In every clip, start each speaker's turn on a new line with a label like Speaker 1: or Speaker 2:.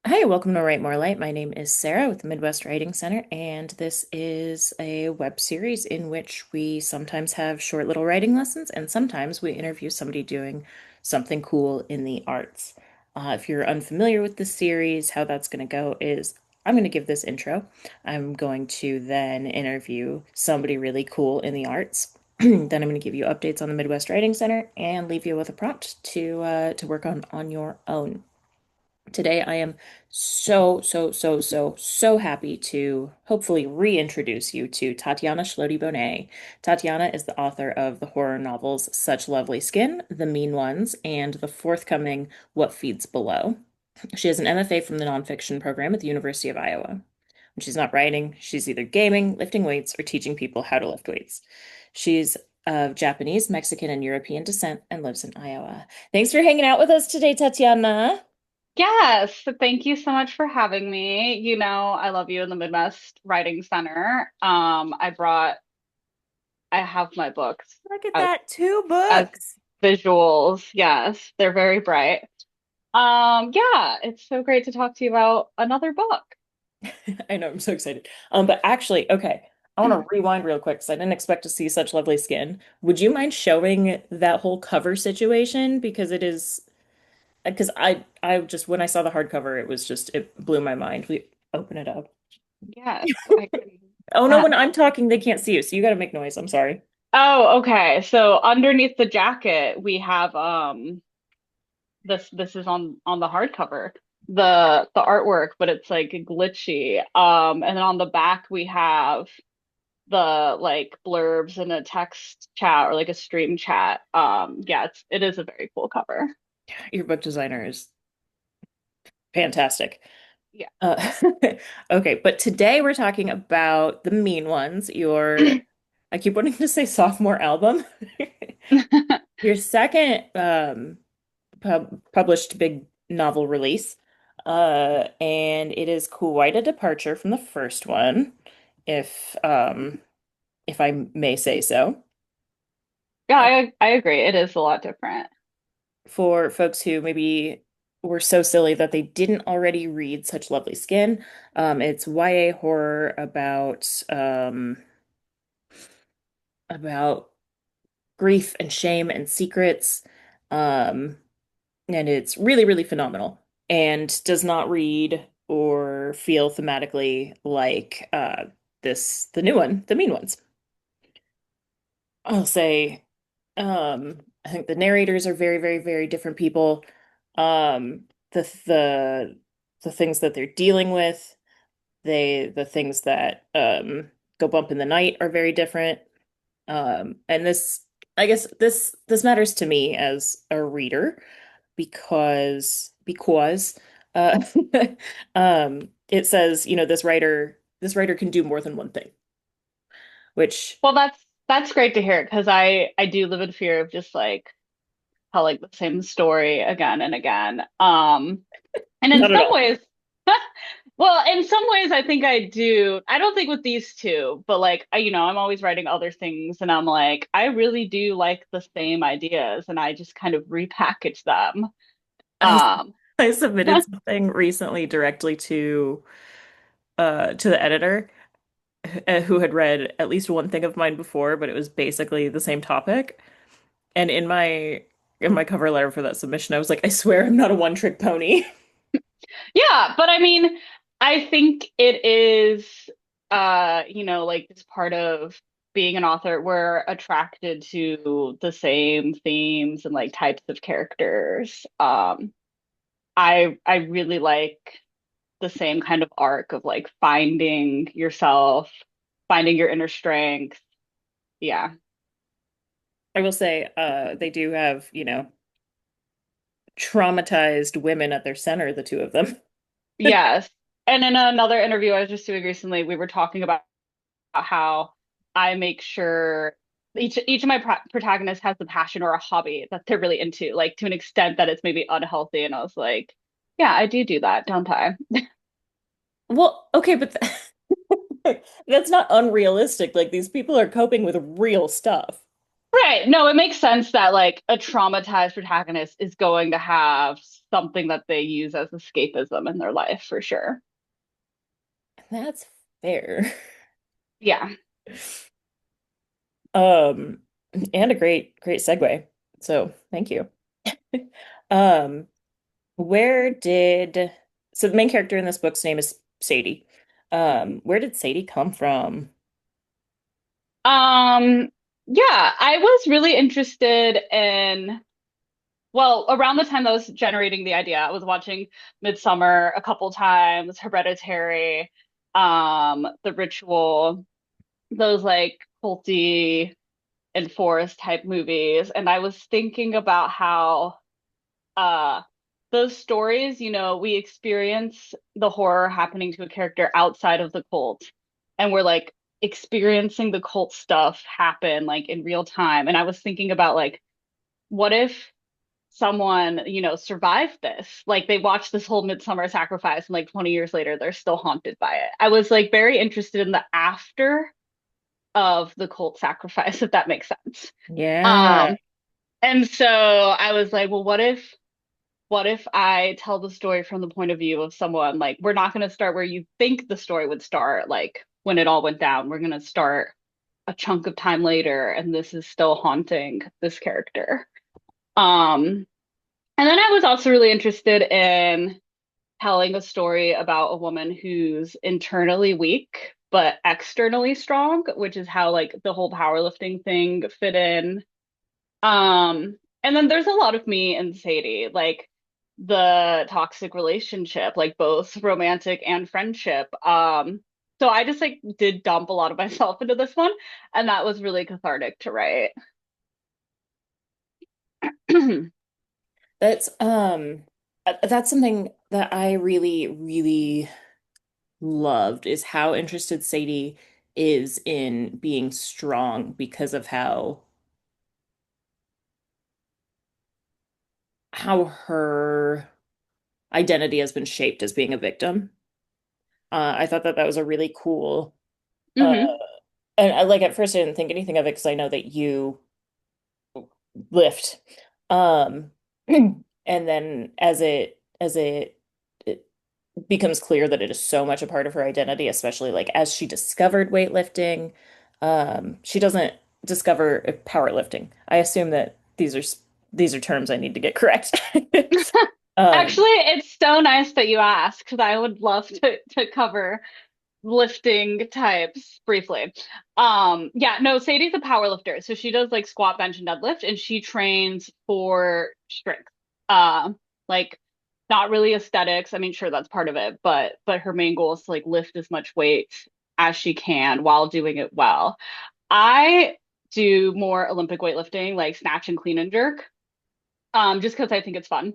Speaker 1: Hi, welcome to Write More Light. My name is Sarah with the Midwest Writing Center, and this is a web series in which we sometimes have short little writing lessons and sometimes we interview somebody doing something cool in the arts. If you're unfamiliar with this series, how that's going to go is I'm going to give this intro. I'm going to then interview somebody really cool in the arts. Then I'm going to give you updates on the Midwest Writing Center and leave you with a prompt to work on your own. Today, I am so happy to hopefully reintroduce you to Tatiana Schlote-Bonne. Tatiana is the author of the horror novels Such Lovely Skin, The Mean Ones, and the forthcoming What Feeds Below. She has an MFA from the nonfiction program at the University of Iowa. When she's not writing, she's either gaming, lifting weights, or teaching people how to lift weights. She's of Japanese, Mexican, and European descent and lives in Iowa. Thanks for hanging out with us today, Tatiana.
Speaker 2: Yes, thank you so much for having me. I love you in the Midwest Writing Center. I have my books
Speaker 1: Look at
Speaker 2: as
Speaker 1: that, two
Speaker 2: as
Speaker 1: books.
Speaker 2: visuals. Yes, they're very bright. Yeah, it's so great to talk to you about another book.
Speaker 1: I know, I'm so excited. But actually, okay, I want to rewind real quick because I didn't expect to see such lovely skin. Would you mind showing that whole cover situation? Because it is, because I just, when I saw the hardcover, it blew my mind. We open it up.
Speaker 2: Yes, I can.
Speaker 1: Oh no,
Speaker 2: Yeah.
Speaker 1: when I'm talking, they can't see you, so you got to make noise. I'm sorry.
Speaker 2: Oh, okay. So underneath the jacket, we have this is on the hardcover, the artwork, but it's like glitchy. And then on the back we have the like blurbs in a text chat or like a stream chat. Yeah, it is a very cool cover.
Speaker 1: Your book designer is fantastic.
Speaker 2: Yeah.
Speaker 1: Uh, okay, but today we're talking about The Mean Ones, I keep wanting to say sophomore album. Your second published big novel release. And it is quite a departure from the first one, if if I may say so.
Speaker 2: Yeah, I agree. It is a lot different.
Speaker 1: For folks who maybe were so silly that they didn't already read Such Lovely Skin, it's YA horror about grief and shame and secrets. Um, and it's really phenomenal and does not read or feel thematically like the new one, The Mean Ones. I'll say I think the narrators are very different people. The the things that they're dealing with, the things that go bump in the night are very different. And this I guess this matters to me as a reader because uh it says, this writer can do more than one thing, which
Speaker 2: Well, that's great to hear because I do live in fear of just like telling the same story again and again. And in
Speaker 1: not at
Speaker 2: some
Speaker 1: all.
Speaker 2: ways, well, in some ways, I think I do. I don't think with these two, but like, I'm always writing other things, and I'm like, I really do like the same ideas, and I just kind of repackage them.
Speaker 1: I
Speaker 2: Um,
Speaker 1: I submitted something recently directly to the editor who had read at least one thing of mine before, but it was basically the same topic. And in my cover letter for that submission, I was like, I swear I'm not a one-trick pony.
Speaker 2: yeah, but I mean, I think it is, like this part of being an author. We're attracted to the same themes and like types of characters. I really like the same kind of arc of like finding yourself, finding your inner strength. Yeah.
Speaker 1: I will say, they do have, traumatized women at their center, the two of them.
Speaker 2: Yes. And in another interview I was just doing recently, we were talking about how I make sure each of my protagonists has a passion or a hobby that they're really into, like to an extent that it's maybe unhealthy. And I was like, yeah, I do that, don't I?
Speaker 1: Well, okay, but that's not unrealistic. Like these people are coping with real stuff.
Speaker 2: Right. No, it makes sense that like a traumatized protagonist is going to have something that they use as escapism in their life for sure.
Speaker 1: That's fair.
Speaker 2: Yeah.
Speaker 1: Um, and a great segue. So thank you. Um, where did so the main character in this book's name is Sadie. Where did Sadie come from?
Speaker 2: Um, yeah, I was really interested in, well, around the time that I was generating the idea, I was watching Midsummer a couple times, Hereditary, The Ritual, those like culty and forest type movies. And I was thinking about how uh those stories, we experience the horror happening to a character outside of the cult, and we're like experiencing the cult stuff happen like in real time. And I was thinking about like, what if someone, survived this? Like they watched this whole Midsummer Sacrifice and like 20 years later they're still haunted by it. I was like very interested in the after of the cult sacrifice, if that makes sense.
Speaker 1: Yeah.
Speaker 2: Um, and so I was like, well, what if I tell the story from the point of view of someone, like we're not going to start where you think the story would start, like when it all went down. We're going to start a chunk of time later, and this is still haunting this character. Um, and then I was also really interested in telling a story about a woman who's internally weak but externally strong, which is how like the whole powerlifting thing fit in. And then there's a lot of me and Sadie, like the toxic relationship, like both romantic and friendship. So I just like did dump a lot of myself into this one, and that was really cathartic to write.
Speaker 1: That's something that I really loved is how interested Sadie is in being strong because of how her identity has been shaped as being a victim. I thought that that was a really cool uh
Speaker 2: Hmm.
Speaker 1: and I like at first I didn't think anything of it because I know that you lift. Um and then it becomes clear that it is so much a part of her identity, especially like as she discovered weightlifting. She doesn't discover powerlifting. I assume that these are terms I need to get correct. Um,
Speaker 2: Actually, it's so nice that you asked because I would love to cover lifting types briefly. Yeah, no, Sadie's a power lifter. So she does like squat, bench, and deadlift, and she trains for strength. Like not really aesthetics. I mean, sure, that's part of it, but her main goal is to like lift as much weight as she can while doing it well. I do more Olympic weightlifting, like snatch and clean and jerk, just because I think it's fun.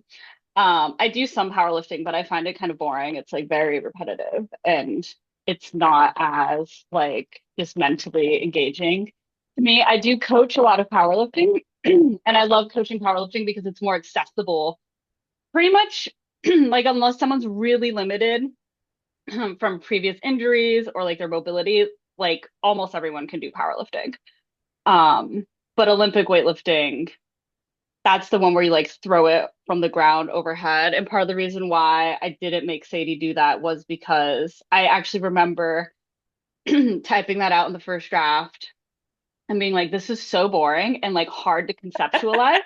Speaker 2: I do some powerlifting, but I find it kind of boring. It's like very repetitive and it's not as like just mentally engaging to me. I do coach a lot of powerlifting and I love coaching powerlifting because it's more accessible. Pretty much like unless someone's really limited from previous injuries or like their mobility, like almost everyone can do powerlifting. Um, but Olympic weightlifting, that's the one where you like throw it from the ground overhead. And part of the reason why I didn't make Sadie do that was because I actually remember typing that out in the first draft and being like, this is so boring and like hard to conceptualize.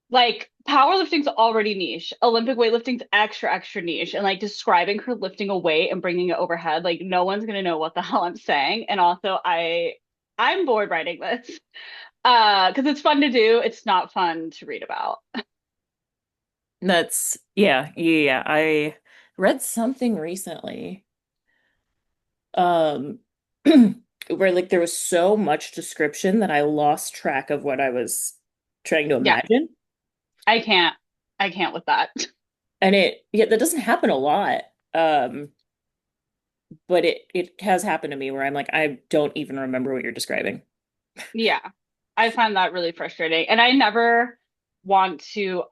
Speaker 2: Like powerlifting's already niche. Olympic weightlifting's extra niche. And like describing her lifting a weight and bringing it overhead, like no one's gonna know what the hell I'm saying. And also I'm bored writing this. Because it's fun to do. It's not fun to read about.
Speaker 1: that's yeah. I read something recently, um, where like there was so much description that I lost track of what I was trying to
Speaker 2: Yeah,
Speaker 1: imagine.
Speaker 2: I can't. I can't with that.
Speaker 1: And that doesn't happen a lot. But it has happened to me where I'm like, I don't even remember what you're describing.
Speaker 2: Yeah. I find that really frustrating. And I never want to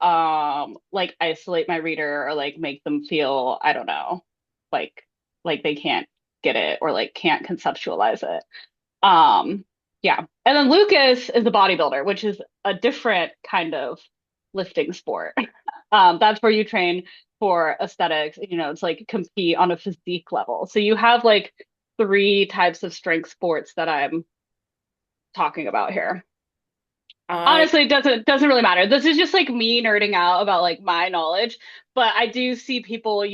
Speaker 2: like isolate my reader or like make them feel, I don't know, like like they can't get it or like can't conceptualize it. Um Yeah. And then Lucas is a bodybuilder, which is a different kind of lifting sport. That's where you train for aesthetics, it's like compete on a physique level. So you have like three types of strength sports that I'm talking about here.
Speaker 1: I
Speaker 2: Honestly, it doesn't really matter. This is just like me nerding out about like my knowledge, but I do see people,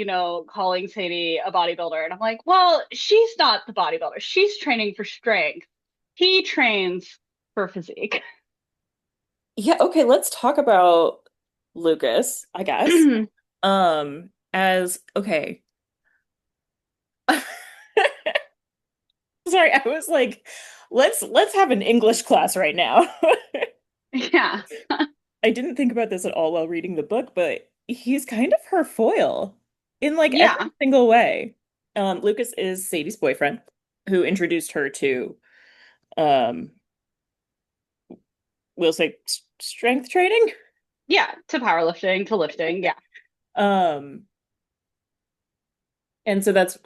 Speaker 2: calling Sadie a bodybuilder, and I'm like, well, she's not the bodybuilder. She's training for strength. He trains for physique.
Speaker 1: Yeah, okay, let's talk about Lucas, I guess. As okay. Sorry, I was like, let's have an English class right now.
Speaker 2: Yeah.
Speaker 1: I didn't think about this at all while reading the book, but he's kind of her foil in like every
Speaker 2: Yeah.
Speaker 1: single way. Lucas is Sadie's boyfriend who introduced her to um we'll say strength training.
Speaker 2: Yeah. To powerlifting, to lifting. Yeah.
Speaker 1: Um And so that's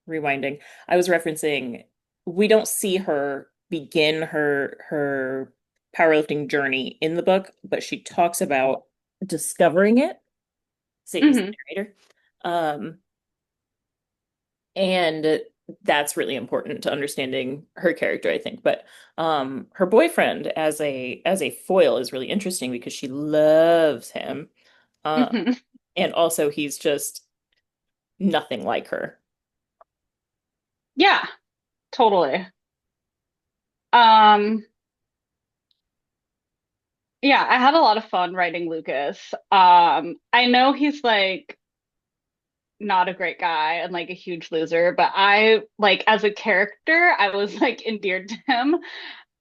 Speaker 1: rewinding. I was referencing we don't see her begin her powerlifting journey in the book, but she talks about discovering it. Sadie's the
Speaker 2: Hmm.
Speaker 1: narrator. Um, and that's really important to understanding her character, I think. But her boyfriend as a foil is really interesting because she loves him. Uh,
Speaker 2: Hmm.
Speaker 1: and also he's just nothing like her.
Speaker 2: Yeah, totally. Um, yeah, I had a lot of fun writing Lucas. I know he's like not a great guy and like a huge loser, but I like as a character, I was like endeared to him.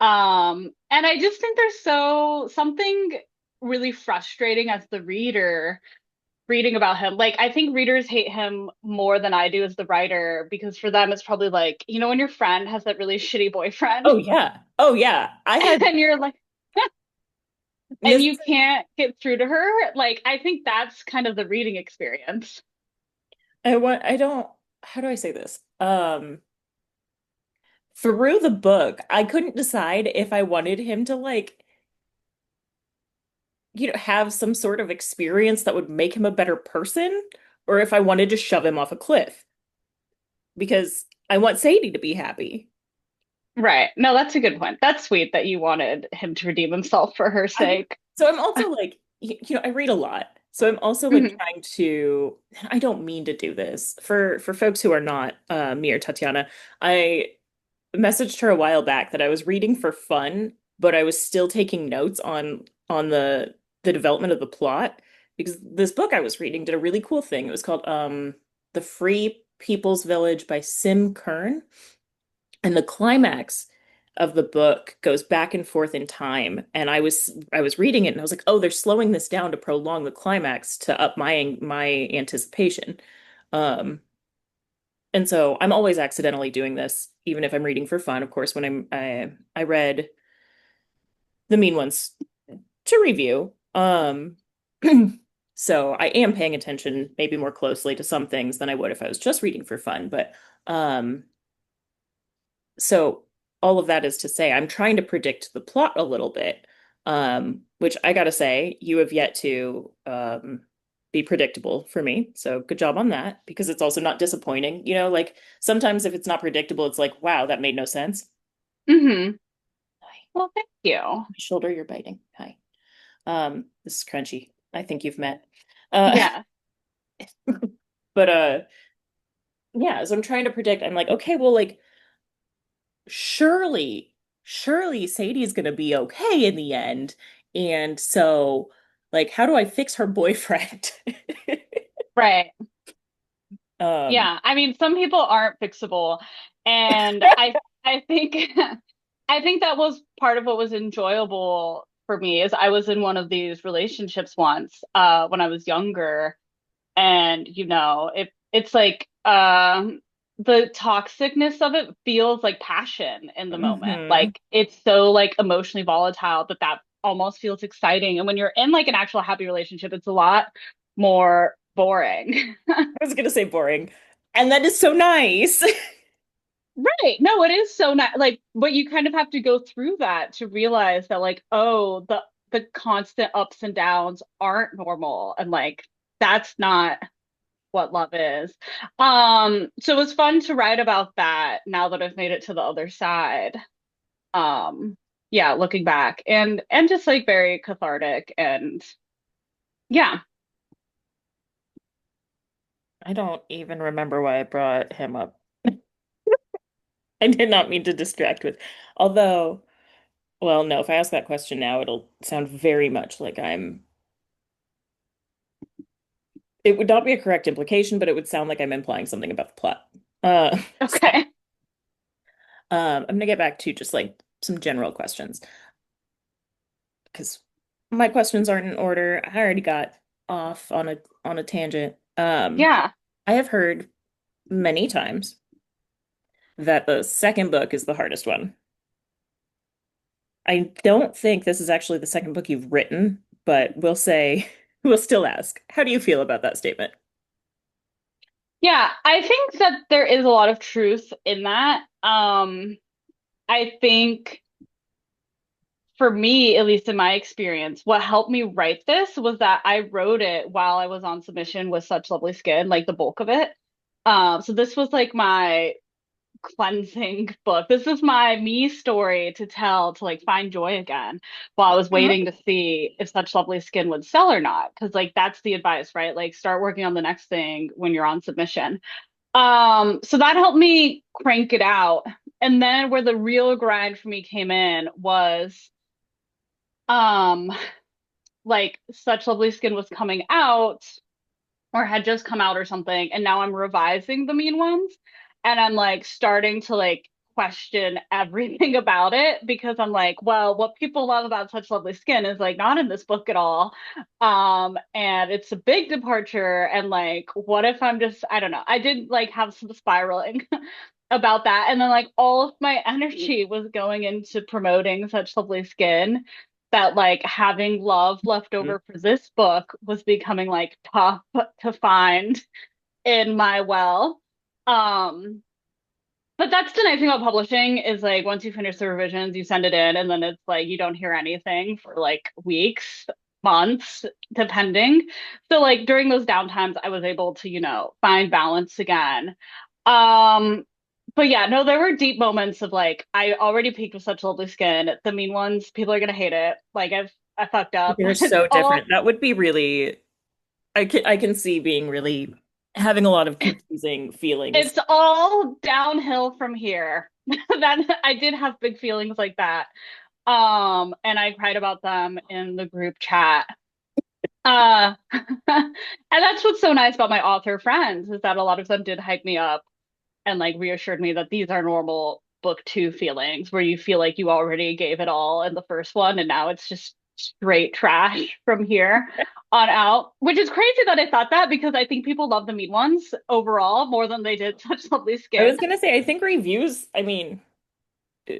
Speaker 2: And I just think there's something really frustrating as the reader reading about him. Like I think readers hate him more than I do as the writer because for them it's probably like, when your friend has that really shitty boyfriend
Speaker 1: Oh yeah. Oh yeah. I had
Speaker 2: and you're like and
Speaker 1: this
Speaker 2: you can't get through to her. Like I think that's kind of the reading experience.
Speaker 1: I don't how do I say this? Through the book, I couldn't decide if I wanted him to like, have some sort of experience that would make him a better person or if I wanted to shove him off a cliff because I want Sadie to be happy.
Speaker 2: Right. No, that's a good point. That's sweet that you wanted him to redeem himself for her
Speaker 1: I
Speaker 2: sake.
Speaker 1: so I'm also like, I read a lot. So I'm also like
Speaker 2: Mhm.
Speaker 1: trying to, I don't mean to do this for folks who are not me or Tatiana. I messaged her a while back that I was reading for fun, but I was still taking notes on the development of the plot because this book I was reading did a really cool thing. It was called The Free People's Village by Sim Kern, and the climax of the book goes back and forth in time. And I was reading it and I was like, "Oh, they're slowing this down to prolong the climax to up my anticipation." Um and so I'm always accidentally doing this, even if I'm reading for fun. Of course, when I read The Mean Ones to review. So I am paying attention maybe more closely to some things than I would if I was just reading for fun. But um, so all of that is to say, I'm trying to predict the plot a little bit, which I gotta say, you have yet to be predictable for me. So good job on that, because it's also not disappointing. Like sometimes if it's not predictable, it's like, wow, that made no sense.
Speaker 2: Hmm.
Speaker 1: Hi.
Speaker 2: Well, thank you.
Speaker 1: My shoulder, you're biting. Hi. This is crunchy. I think you've met. Uh,
Speaker 2: Yeah.
Speaker 1: but yeah, so I'm trying to predict. I'm like, okay, well, like surely Sadie's gonna be okay in the end. And so, like, how do I fix her boyfriend?
Speaker 2: Right.
Speaker 1: Um,
Speaker 2: Yeah. I mean, some people aren't fixable. And I think I think that was part of what was enjoyable for me is I was in one of these relationships once, when I was younger. And it's like the toxicness of it feels like passion in the moment.
Speaker 1: mhm.
Speaker 2: Like it's so like emotionally volatile that almost feels exciting. And when you're in like an actual happy relationship, it's a lot more boring.
Speaker 1: I was gonna say boring. And that is so nice.
Speaker 2: Right. No, it is so nice. Like, but you kind of have to go through that to realize that, like, oh, the constant ups and downs aren't normal, and like that's not what love is. So it was fun to write about that now that I've made it to the other side. Um, yeah, looking back and just like very cathartic and yeah.
Speaker 1: I don't even remember why I brought him up. I did not mean to distract with. Although, well, no, if I ask that question now, it'll sound very much like I'm. It would not be a correct implication, but it would sound like I'm implying something about the plot. So,
Speaker 2: Okay.
Speaker 1: I'm gonna get back to just like some general questions because my questions aren't in order. I already got off on a tangent.
Speaker 2: Yeah.
Speaker 1: I have heard many times that the second book is the hardest one. I don't think this is actually the second book you've written, but we'll say, we'll still ask. How do you feel about that statement?
Speaker 2: Yeah, I think that there is a lot of truth in that. I think for me, at least in my experience, what helped me write this was that I wrote it while I was on submission with Such Lovely Skin, like the bulk of it. So this was like my cleansing book. This is my me story to tell to like find joy again while I was
Speaker 1: Uh-huh.
Speaker 2: waiting to see if Such Lovely Skin would sell or not. Because like that's the advice, right? Like start working on the next thing when you're on submission. So that helped me crank it out. And then where the real grind for me came in was um like Such Lovely Skin was coming out or had just come out or something, and now I'm revising the Mean Ones, and I'm like starting to like question everything about it because I'm like, well, what people love about Such Lovely Skin is like not in this book at all. And it's a big departure, and like, what if I'm just, I don't know. I did like have some spiraling about that. And then like all of my energy was going into promoting Such Lovely Skin that like having love left over for this book was becoming like tough to find in my well. Um, but that's the nice thing about publishing is like once you finish the revisions, you send it in and then it's like you don't hear anything for like weeks, months, depending. So like during those downtimes, I was able to, find balance again. Um, but yeah, no, there were deep moments of like I already peaked with Such Lovely Skin. The Mean Ones, people are gonna hate it. Like I fucked up.
Speaker 1: They're
Speaker 2: It's
Speaker 1: so
Speaker 2: all
Speaker 1: different. That would be really, I can see being really having a lot of confusing feelings.
Speaker 2: it's all downhill from here. That I did have big feelings like that. And I cried about them in the group chat. And that's what's so nice about my author friends is that a lot of them did hype me up and like reassured me that these are normal book two feelings where you feel like you already gave it all in the first one and now it's just straight trash from here on out, which is crazy that I thought that because I think people love the Mean Ones overall more than they did Such Lovely
Speaker 1: I
Speaker 2: Skin.
Speaker 1: was gonna say, I think reviews, I mean,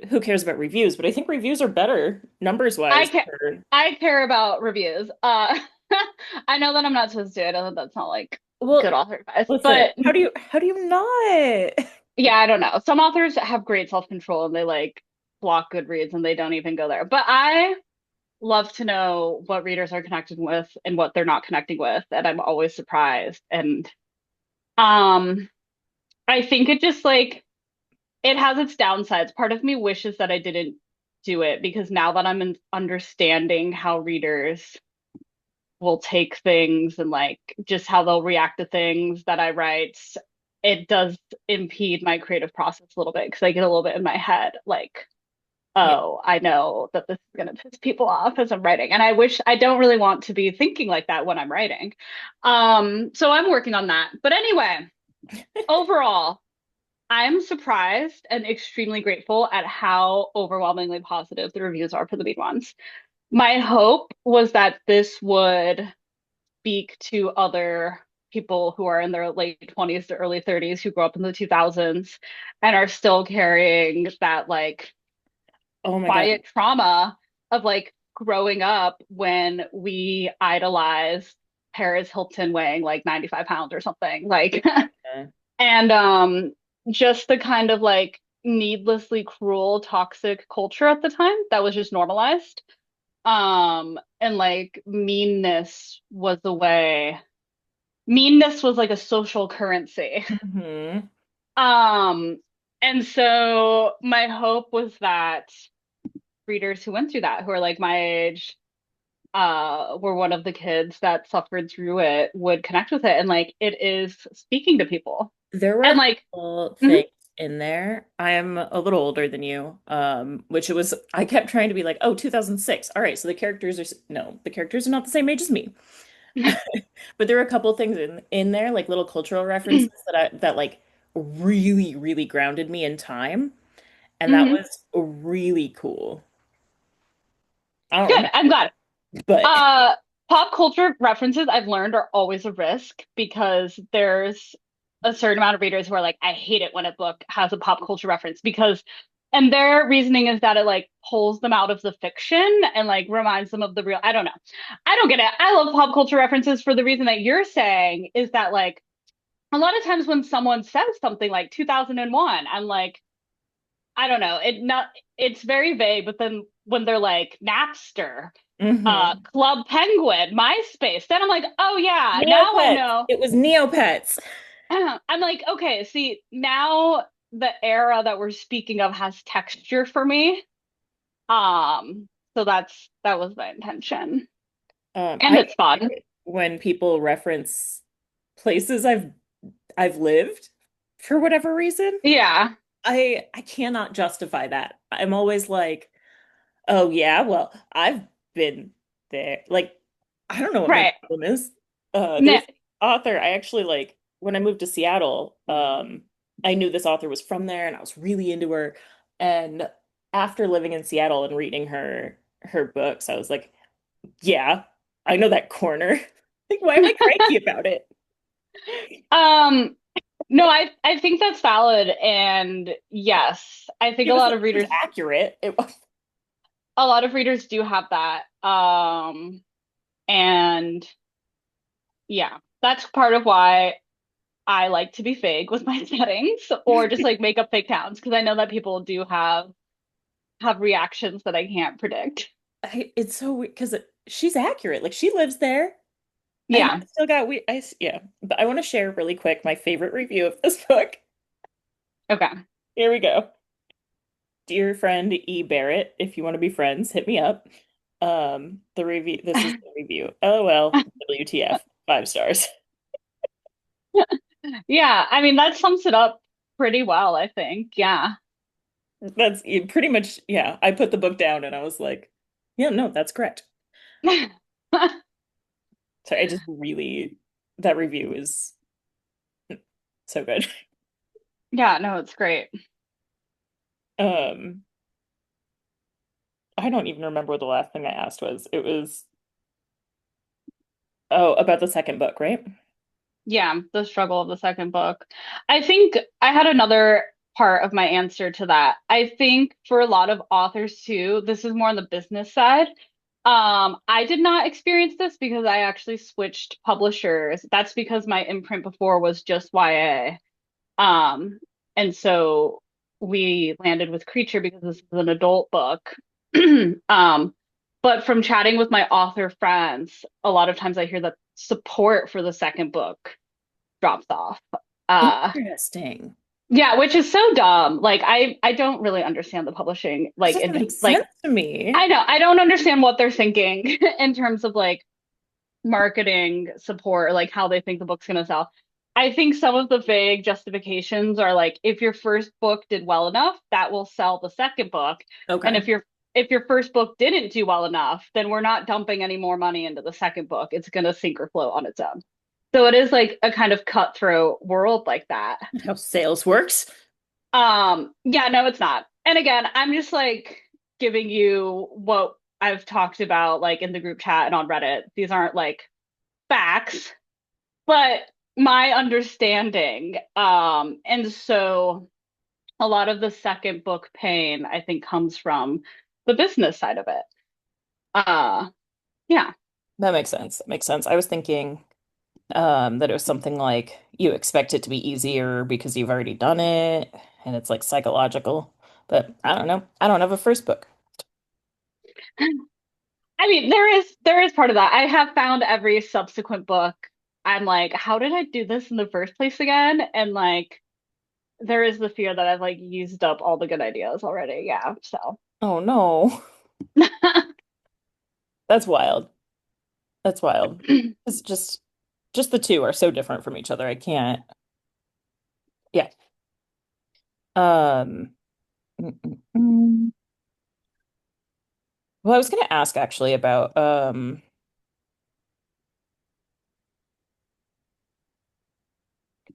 Speaker 1: who cares about reviews? But I think reviews are better numbers
Speaker 2: I
Speaker 1: wise
Speaker 2: care.
Speaker 1: for,
Speaker 2: I care about reviews. I know that I'm not supposed to. I know that that's not like
Speaker 1: well,
Speaker 2: good author advice,
Speaker 1: listen,
Speaker 2: but
Speaker 1: how do you not?
Speaker 2: yeah, I don't know. Some authors have great self-control and they like block good reads and they don't even go there. But I love to know what readers are connecting with and what they're not connecting with, and I'm always surprised. And um, I think it just like it has its downsides. Part of me wishes that I didn't do it because now that I'm understanding how readers will take things and like just how they'll react to things that I write, it does impede my creative process a little bit because I get a little bit in my head like,
Speaker 1: Yeah.
Speaker 2: oh, I know that this is going to piss people off as I'm writing. And I wish I don't really want to be thinking like that when I'm writing. So I'm working on that. But anyway, overall, I'm surprised and extremely grateful at how overwhelmingly positive the reviews are for the Beat ones. My hope was that this would speak to other people who are in their late 20s to early 30s who grew up in the 2000s and are still carrying that like
Speaker 1: Oh my God.
Speaker 2: quiet trauma of like growing up when we idolized Paris Hilton weighing like 95 pounds or something like
Speaker 1: Yeah.
Speaker 2: and just the kind of like needlessly cruel, toxic culture at the time that was just normalized. And like meanness was like a social currency.
Speaker 1: Hmm.
Speaker 2: Um, and so my hope was that readers who went through that, who are like my age, were one of the kids that suffered through it, would connect with it. And like it is speaking to people.
Speaker 1: There were
Speaker 2: And
Speaker 1: a
Speaker 2: like,
Speaker 1: couple
Speaker 2: mhm,
Speaker 1: things in there. I'm a little older than you, which it was, I kept trying to be like, oh, 2006. All right, so the characters are, no, the characters are not the same age as me. But there were a couple things in there, like little cultural references that like really, really grounded me in time. And that
Speaker 2: mhm.
Speaker 1: was really cool. I don't
Speaker 2: Good.
Speaker 1: remember,
Speaker 2: I'm glad.
Speaker 1: but
Speaker 2: Uh, Pop culture references I've learned are always a risk because there's a certain amount of readers who are like, I hate it when a book has a pop culture reference because, and their reasoning is that it like pulls them out of the fiction and like reminds them of the real. I don't know. I don't get it. I love pop culture references for the reason that you're saying is that like a lot of times when someone says something like 2001, I'm like, I don't know. It's very vague, but then when they're like Napster,
Speaker 1: hmm.
Speaker 2: Club Penguin, MySpace, then I'm like, oh yeah, now I
Speaker 1: Neopets.
Speaker 2: know.
Speaker 1: It was Neopets.
Speaker 2: I'm like, okay, see, now the era that we're speaking of has texture for me. So that was my intention.
Speaker 1: I
Speaker 2: And
Speaker 1: get
Speaker 2: it's fun.
Speaker 1: it when people reference places I've lived for whatever reason.
Speaker 2: Yeah,
Speaker 1: I cannot justify that. I'm always like, oh yeah, well, I've been there. Like, I don't know what my
Speaker 2: right.
Speaker 1: problem is.
Speaker 2: Ne
Speaker 1: There's author I actually like when I moved to Seattle, I knew this author was from there and I was really into her. And after living in Seattle and reading her books, I was like, yeah, I know that corner. Like, why am I cranky about it?
Speaker 2: um no, I think that's valid and yes, I think
Speaker 1: It was
Speaker 2: a
Speaker 1: it was
Speaker 2: readers
Speaker 1: accurate. It was
Speaker 2: a lot of readers do have that. And yeah, that's part of why I like to be vague with my settings or just like make up fake towns because I know that people do have reactions that I can't predict.
Speaker 1: it's so weird because she's accurate. Like she lives there. And
Speaker 2: Yeah.
Speaker 1: I still got yeah. But I want to share really quick my favorite review of this book.
Speaker 2: Okay.
Speaker 1: Here we go. Dear friend E. Barrett, if you want to be friends, hit me up. The review, this is the review. LOL, WTF, 5 stars.
Speaker 2: Yeah, I mean that sums it up pretty well, I think. Yeah.
Speaker 1: That's pretty much, yeah. I put the book down and I was like, yeah, no, that's correct. So I just really, that review is so good.
Speaker 2: Yeah, no, it's great.
Speaker 1: Um, I don't even remember what the last thing I asked was. It was, oh, about the second book, right?
Speaker 2: Yeah, the struggle of the second book. I think I had another part of my answer to that. I think for a lot of authors too, this is more on the business side. I did not experience this because I actually switched publishers. That's because my imprint before was just YA. Um, and so we landed with Creature because this is an adult book. Um, but from chatting with my author friends, a lot of times I hear that support for the second book drops off. Uh,
Speaker 1: Interesting.
Speaker 2: yeah, which is so dumb. Like I don't really understand the publishing
Speaker 1: That
Speaker 2: like
Speaker 1: doesn't make
Speaker 2: like
Speaker 1: sense to me.
Speaker 2: I know I don't understand what they're thinking in terms of like marketing support, or like how they think the book's gonna sell. I think some of the vague justifications are like if your first book did well enough, that will sell the second book. And
Speaker 1: Okay.
Speaker 2: if your first book didn't do well enough, then we're not dumping any more money into the second book. It's gonna sink or float on its own. So it is like a kind of cutthroat world like that.
Speaker 1: How sales works.
Speaker 2: Yeah, no, it's not. And again, I'm just like giving you what I've talked about like in the group chat and on Reddit. These aren't like facts, but my understanding. And so a lot of the second book pain, I think, comes from the business side of it. Uh, yeah.
Speaker 1: That makes sense. That makes sense. I was thinking that it was something like you expect it to be easier because you've already done it. and it's like psychological. But I don't know. I don't have a first book.
Speaker 2: I mean, there is part of that. I have found every subsequent book. I'm like, how did I do this in the first place again? And like, there is the fear that I've like used up all the good ideas already. Yeah. So,
Speaker 1: Oh no. That's wild. That's wild. It's just the two are so different from each other. I can't. Yeah. Um mm, mm, mm. Well, I was going to ask actually about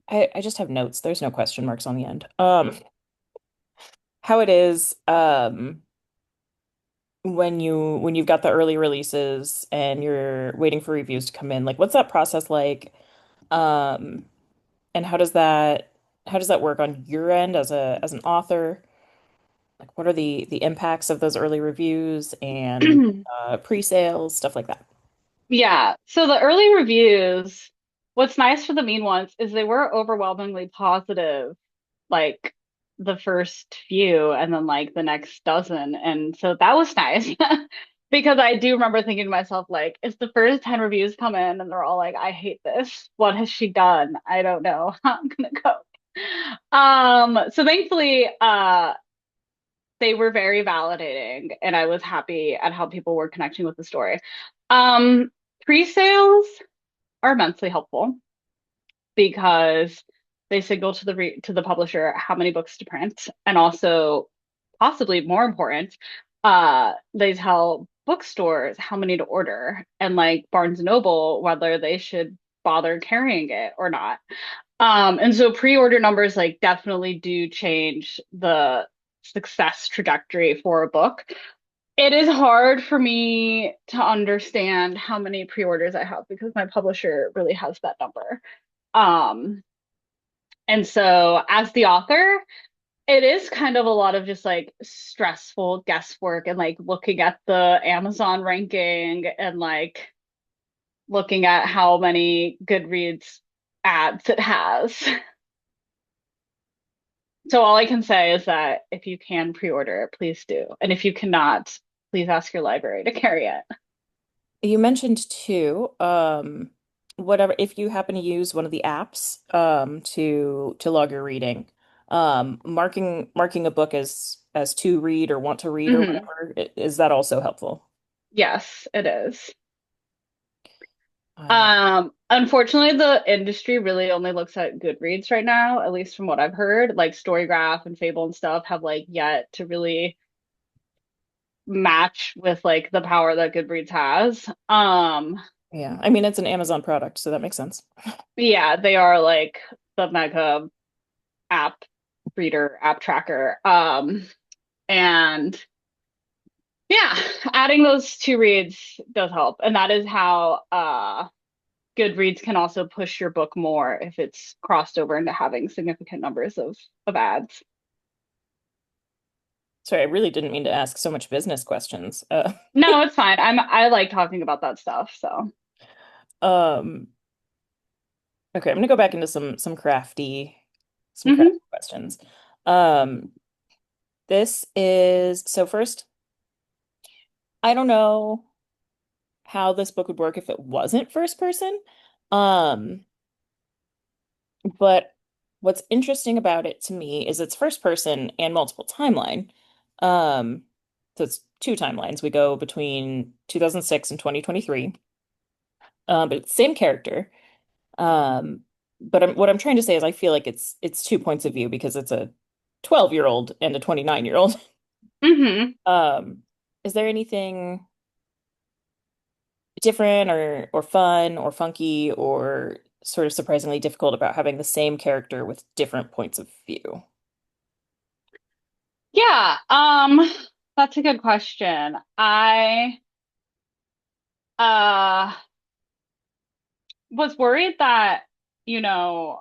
Speaker 1: I just have notes. There's no question marks on the end. How it is when you've got the early releases and you're waiting for reviews to come in. Like what's that process like? Um and how does that work on your end as a as an author? Like what are the impacts of those early reviews and pre-sales, stuff like that?
Speaker 2: yeah. So the early reviews, what's nice for the mean ones is they were overwhelmingly positive, like the first few and then like the next dozen. And so that was nice because I do remember thinking to myself, like, if the first 10 reviews come in and they're all like, I hate this, what has she done? I don't know how I'm gonna go. So thankfully, they were very validating and I was happy at how people were connecting with the story. Um, Pre-sales are immensely helpful because they signal to to the publisher how many books to print, and also, possibly more important, they tell bookstores how many to order, and like Barnes and Noble whether they should bother carrying it or not. And so pre-order numbers like definitely do change the success trajectory for a book. It is hard for me to understand how many pre-orders I have because my publisher really has that number. Um, and so as the author, it is kind of a lot of just like stressful guesswork and like looking at the Amazon ranking and like looking at how many Goodreads ads it has. So all I can say is that if you can pre-order it, please do. And if you cannot, please ask your library to carry it.
Speaker 1: You mentioned too, whatever if you happen to use one of the apps to log your reading, marking a book as to read or want to read or
Speaker 2: Hmm.
Speaker 1: whatever, is that also helpful?
Speaker 2: Yes, it is.
Speaker 1: I
Speaker 2: Unfortunately, the industry really only looks at Goodreads right now, at least from what I've heard. Like Storygraph and Fable and stuff have like yet to really match with like the power that Goodreads has.
Speaker 1: yeah, I mean it's an Amazon product, so that makes sense.
Speaker 2: Yeah, they are like the mega app reader, app tracker. And yeah, adding those two reads does help. And that is how Goodreads can also push your book more if it's crossed over into having significant numbers of ads.
Speaker 1: Sorry, I really didn't mean to ask so much business questions.
Speaker 2: No, it's fine. I like talking about that stuff, so.
Speaker 1: Um, okay, I'm gonna go back into some
Speaker 2: Hmm.
Speaker 1: crafty questions. Um, this is so first, I don't know how this book would work if it wasn't first person. Um, but what's interesting about it to me is it's first person and multiple timeline. Um, so it's two timelines. We go between 2006 and 2023. But it's the same character. Um, but what I'm trying to say is I feel like it's two points of view because it's a 12-year-old and a 29-year-old.
Speaker 2: Hmm.
Speaker 1: Um, is there anything different or fun or funky or sort of surprisingly difficult about having the same character with different points of view?
Speaker 2: Yeah, that's a good question. I uh was worried that, you know,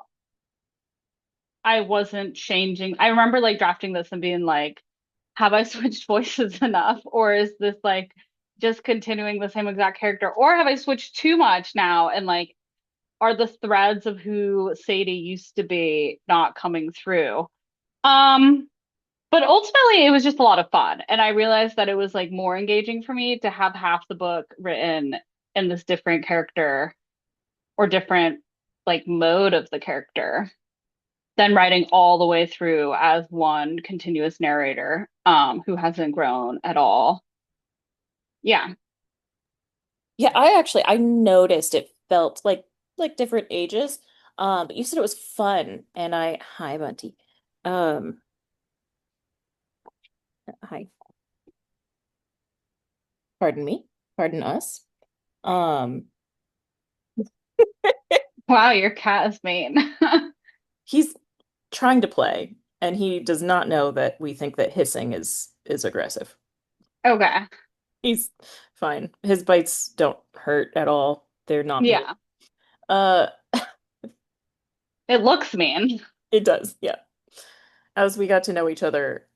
Speaker 2: I wasn't changing. I remember like drafting this and being like, have I switched voices enough? Or is this like just continuing the same exact character? Or have I switched too much now? And like, are the threads of who Sadie used to be not coming through? Um, but ultimately it was just a lot of fun. And I realized that it was like more engaging for me to have half the book written in this different character or different like mode of the character than writing all the way through as one continuous narrator, who hasn't grown at all. Yeah.
Speaker 1: Yeah, I noticed it felt like different ages. But you said it was fun, and hi, Bunty. Um, Hi, pardon me, pardon us. Um,
Speaker 2: Wow, your cat is mean.
Speaker 1: he's trying to play, and he does not know that we think that hissing is aggressive.
Speaker 2: Okay.
Speaker 1: He's fine. His bites don't hurt at all. They're not mean.
Speaker 2: Yeah.
Speaker 1: Uh,
Speaker 2: It looks mean.
Speaker 1: it does, yeah. As we got to know each other,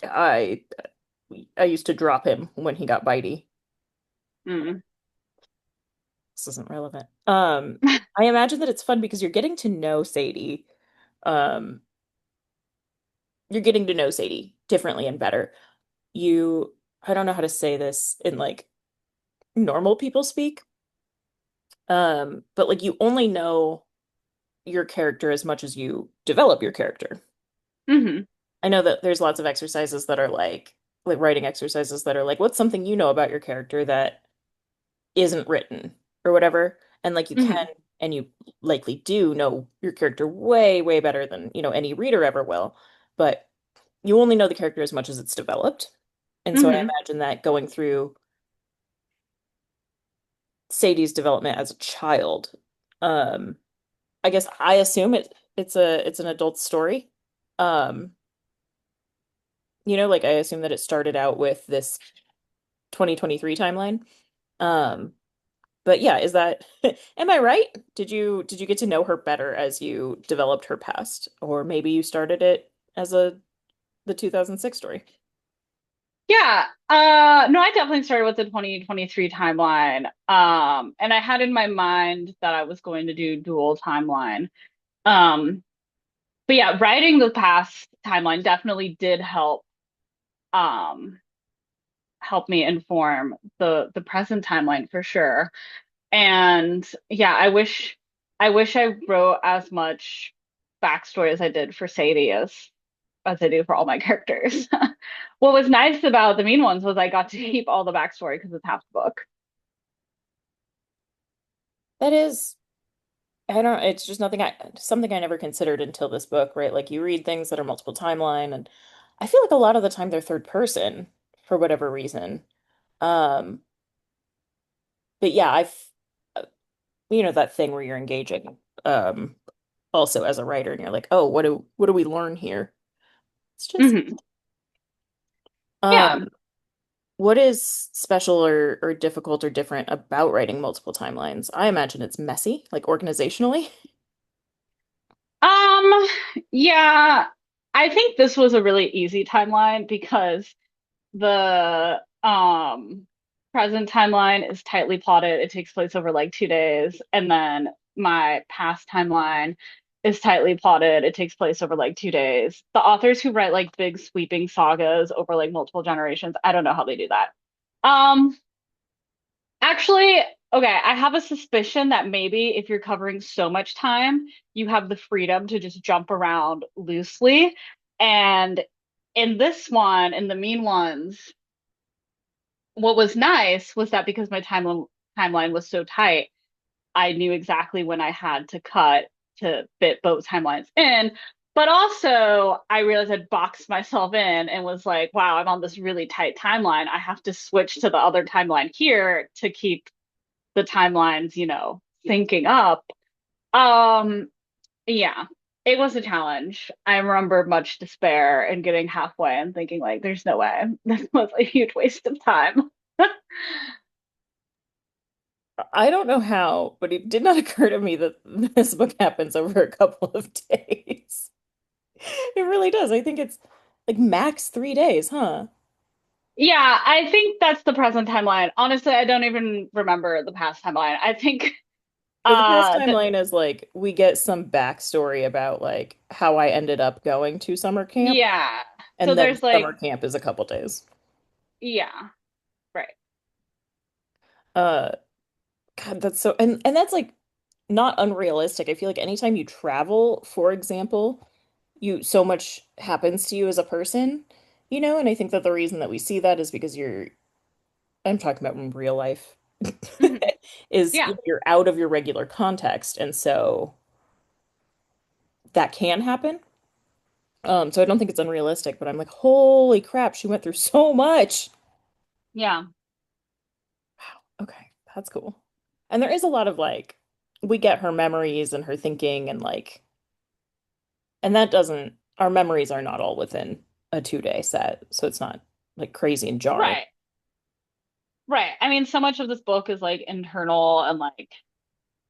Speaker 1: I I used to drop him when he got bitey.
Speaker 2: Mm.
Speaker 1: This isn't relevant. I imagine that it's fun because you're getting to know Sadie. Um, you're getting to know Sadie differently and better. I don't know how to say this in like normal people speak. But like you only know your character as much as you develop your character.
Speaker 2: Hmm.
Speaker 1: I know that there's lots of exercises that are like writing exercises that are like, what's something you know about your character that isn't written or whatever? And like you can
Speaker 2: Hmm.
Speaker 1: and you likely do know your character way, way better than, any reader ever will. But you only know the character as much as it's developed. And so I
Speaker 2: Hmm.
Speaker 1: imagine that going through Sadie's development as a child, um, I guess I assume it's an adult story. Um, like I assume that it started out with this 2023 timeline. Um, but yeah, is that am I right? Did you get to know her better as you developed her past? Or maybe you started it as the 2006 story?
Speaker 2: Yeah. No, I definitely started with the 2023 timeline. And I had in my mind that I was going to do dual timeline. Um, but yeah, writing the past timeline definitely did um help me inform the present timeline for sure. And yeah, I wish I wrote as much backstory as I did for Sadie as I do for all my characters. What was nice about the mean ones was I got to keep all the backstory because it's half the book.
Speaker 1: That is, I don't, it's just something I never considered until this book, right? Like you read things that are multiple timeline, and I feel like a lot of the time they're third person for whatever reason. Um, but yeah, that thing where you're engaging, also as a writer, and you're like, oh, what do we learn here? It's just,
Speaker 2: Hmm.
Speaker 1: um,
Speaker 2: Yeah.
Speaker 1: what is special or difficult or different about writing multiple timelines? I imagine it's messy, like organizationally.
Speaker 2: Um, yeah, I think this was a really easy timeline because the present timeline is tightly plotted. It takes place over like 2 days. And then my past timeline is tightly plotted. It takes place over like 2 days. The authors who write like big sweeping sagas over like multiple generations, I don't know how they do that. Um, Actually, okay, I have a suspicion that maybe if you're covering so much time, you have the freedom to just jump around loosely. And in this one, in the mean ones, what was nice was that because my timeline was so tight, I knew exactly when I had to cut to fit both timelines in. But also, I realized I'd boxed myself in and was like, wow, I'm on this really tight timeline. I have to switch to the other timeline here to keep the timelines, syncing up. Um, yeah, it was a challenge. I remember much despair and getting halfway and thinking like, there's no way. This was a huge waste of time.
Speaker 1: I don't know how, but it did not occur to me that this book happens over a couple of days. It really does. I think it's like max 3 days, huh?
Speaker 2: Yeah, I think that's the present timeline. Honestly, I don't even remember the past timeline. I think
Speaker 1: So the past
Speaker 2: The
Speaker 1: timeline is like we get some backstory about like how I ended up going to summer camp,
Speaker 2: Yeah. So
Speaker 1: and then
Speaker 2: there's like,
Speaker 1: summer camp is a couple days.
Speaker 2: yeah, right.
Speaker 1: Uh, God, that's so and that's like not unrealistic. I feel like anytime you travel, for example, you so much happens to you as a person, and I think that the reason that we see that is because I'm talking about in real life,
Speaker 2: Hmm.
Speaker 1: is
Speaker 2: Yeah.
Speaker 1: you're out of your regular context, and so that can happen. So I don't think it's unrealistic, but I'm like, holy crap, she went through so much.
Speaker 2: Yeah.
Speaker 1: Okay, that's cool. And there is a lot of like, we get her memories and her thinking and like, and that doesn't, our memories are not all within a 2-day set. So it's not like crazy and jarring.
Speaker 2: Right. Right. I mean, so much of this book is like internal and like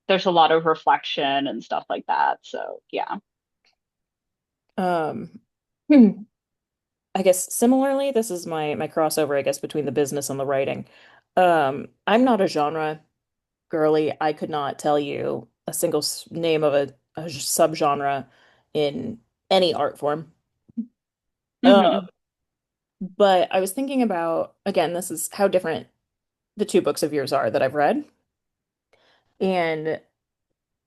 Speaker 2: there's a lot of reflection and stuff like that. So, yeah.
Speaker 1: Um, I guess similarly, this is my crossover, I guess, between the business and the writing. I'm not a genre girly. I could not tell you a single name of a subgenre in any art form. Uh,
Speaker 2: Hmm.
Speaker 1: but I was thinking about, again, this is how different the two books of yours are that I've read. And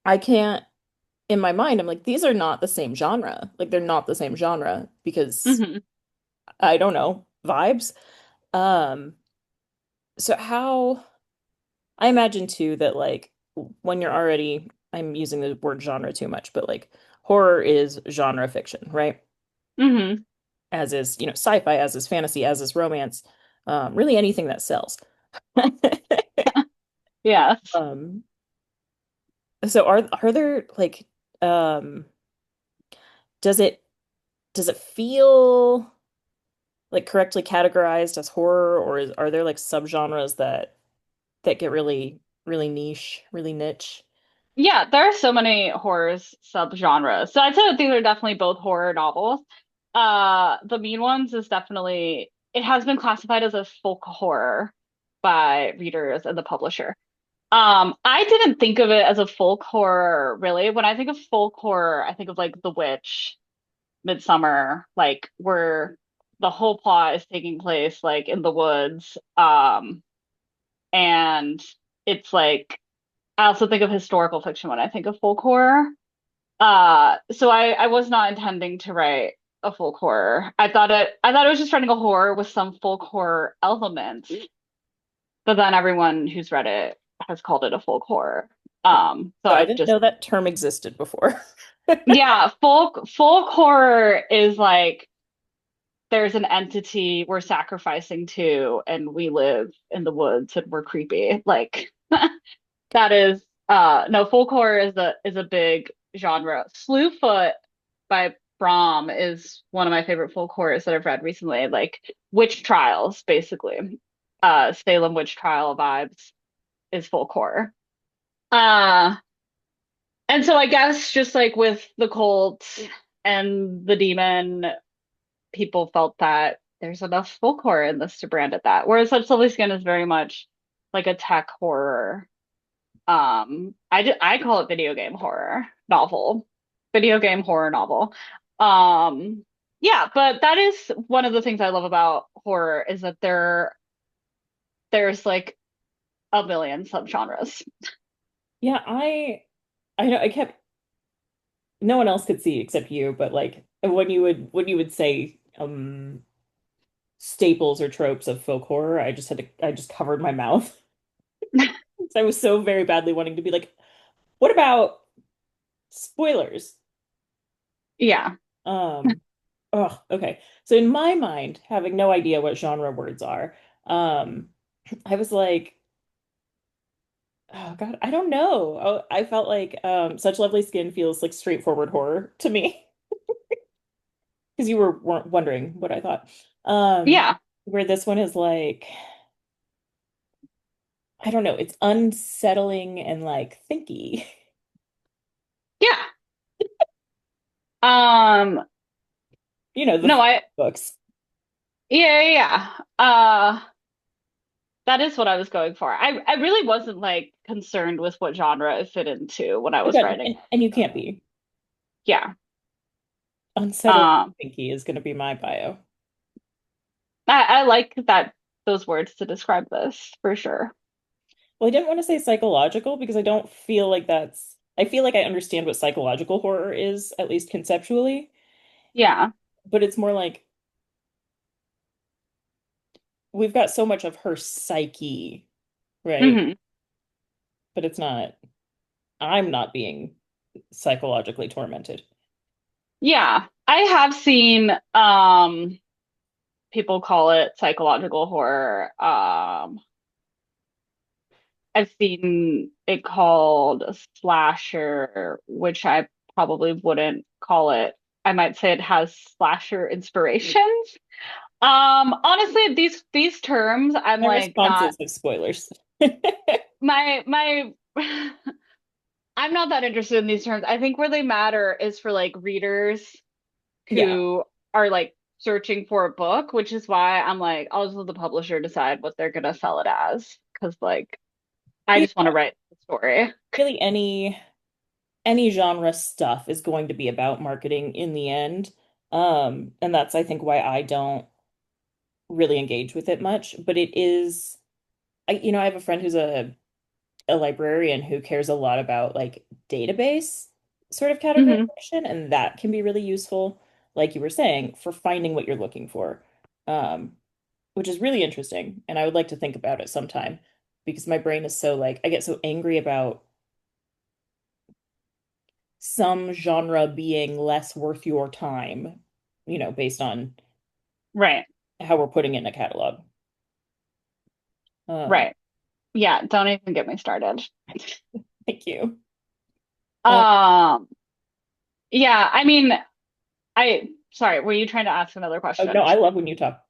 Speaker 1: I can't, in my mind, I'm like, these are not the same genre. Like, they're not the same genre because
Speaker 2: Hmm.
Speaker 1: I don't know, vibes. Um, so how I imagine too that like when you're already, I'm using the word genre too much, but like horror is genre fiction, right?
Speaker 2: Hmm.
Speaker 1: As is, sci-fi, as is fantasy, as is romance, really anything that sells.
Speaker 2: Yes.
Speaker 1: Um, so are there like um does it does it feel like correctly categorized as horror, or are there like subgenres that get really really niche, really niche?
Speaker 2: Yeah, there are so many horrors subgenres. So I'd say that these are definitely both horror novels. The Mean Ones is definitely, it has been classified as a folk horror by readers and the publisher. I didn't think of it as a folk horror really. When I think of folk horror, I think of like The Witch, Midsummer, like where the whole plot is taking place like in the woods. And it's like I also think of historical fiction when I think of folk horror. So I was not intending to write a folk horror. I thought it was just writing a horror with some folk horror elements, but then everyone who's read it has called it a folk horror. So
Speaker 1: So I
Speaker 2: I've
Speaker 1: didn't
Speaker 2: just
Speaker 1: know that term existed before.
Speaker 2: yeah, folk horror is like there's an entity we're sacrificing to, and we live in the woods and we're creepy. Like that is no, folk horror is a big genre. Slewfoot by Brom is one of my favorite folk horrors that I've read recently, like witch trials, basically. Salem witch trial vibes is folk horror. Uh and so I guess just like with the cult and the demon, people felt that there's enough folk horror in this to brand it that. Whereas Such Lovely Skin is very much like a tech horror. I call it video game horror novel, video game horror novel. Um, yeah, but that is one of the things I love about horror is that there's like a million subgenres.
Speaker 1: Yeah, I know I kept no one else could see except you, but like when you would say staples or tropes of folk horror, I just covered my mouth. So I was so very badly wanting to be like, what about spoilers?
Speaker 2: Yeah.
Speaker 1: Um, oh, okay. So in my mind, having no idea what genre words are, um, I was like, oh God, I don't know. Oh, I felt like Such Lovely Skin feels like straightforward horror to me. Because you weren't wondering what I thought. Um,
Speaker 2: Yeah.
Speaker 1: where this one is like, I don't know, it's unsettling and like thinky.
Speaker 2: Yeah. Um,
Speaker 1: You know, the
Speaker 2: no, I
Speaker 1: books.
Speaker 2: yeah, yeah, yeah. That is what I was going for. I really wasn't like concerned with what genre it fit into when I was
Speaker 1: Okay,
Speaker 2: writing.
Speaker 1: and you can't be.
Speaker 2: Yeah.
Speaker 1: Unsettling
Speaker 2: Um,
Speaker 1: Pinky is going to be my bio.
Speaker 2: I like that those words to describe this for sure.
Speaker 1: Well, I didn't want to say psychological because I don't feel like that's, I feel like I understand what psychological horror is, at least conceptually,
Speaker 2: Yeah.
Speaker 1: but it's more like we've got so much of her psyche, right?
Speaker 2: Hmm.
Speaker 1: But it's not, I'm not being psychologically tormented.
Speaker 2: Yeah. I have seen people call it psychological horror. I've seen it called a slasher, which I probably wouldn't call it. I might say it has slasher inspirations. Honestly, these terms, I'm
Speaker 1: My
Speaker 2: like not
Speaker 1: responses have spoilers.
Speaker 2: my I'm not that interested in these terms. I think where they matter is for like readers
Speaker 1: Yeah.
Speaker 2: who are like searching for a book, which is why I'm like, I'll just let the publisher decide what they're gonna sell it as. Because like I
Speaker 1: Yeah,
Speaker 2: just want to write the story.
Speaker 1: really any genre stuff is going to be about marketing in the end. And that's I think why I don't really engage with it much, but it is I have a friend who's a librarian who cares a lot about like database sort of
Speaker 2: Hmm.
Speaker 1: categorization, and that can be really useful, like you were saying, for finding what you're looking for. Um, which is really interesting, and I would like to think about it sometime because my brain is so like I get so angry about some genre being less worth your time, based on
Speaker 2: Right,
Speaker 1: how we're putting it in a catalog. Um,
Speaker 2: right. Yeah, don't even get me started.
Speaker 1: thank you. Uh,
Speaker 2: Um, yeah, I mean, I sorry, were you trying to ask another
Speaker 1: oh no,
Speaker 2: question?
Speaker 1: I love when you talk.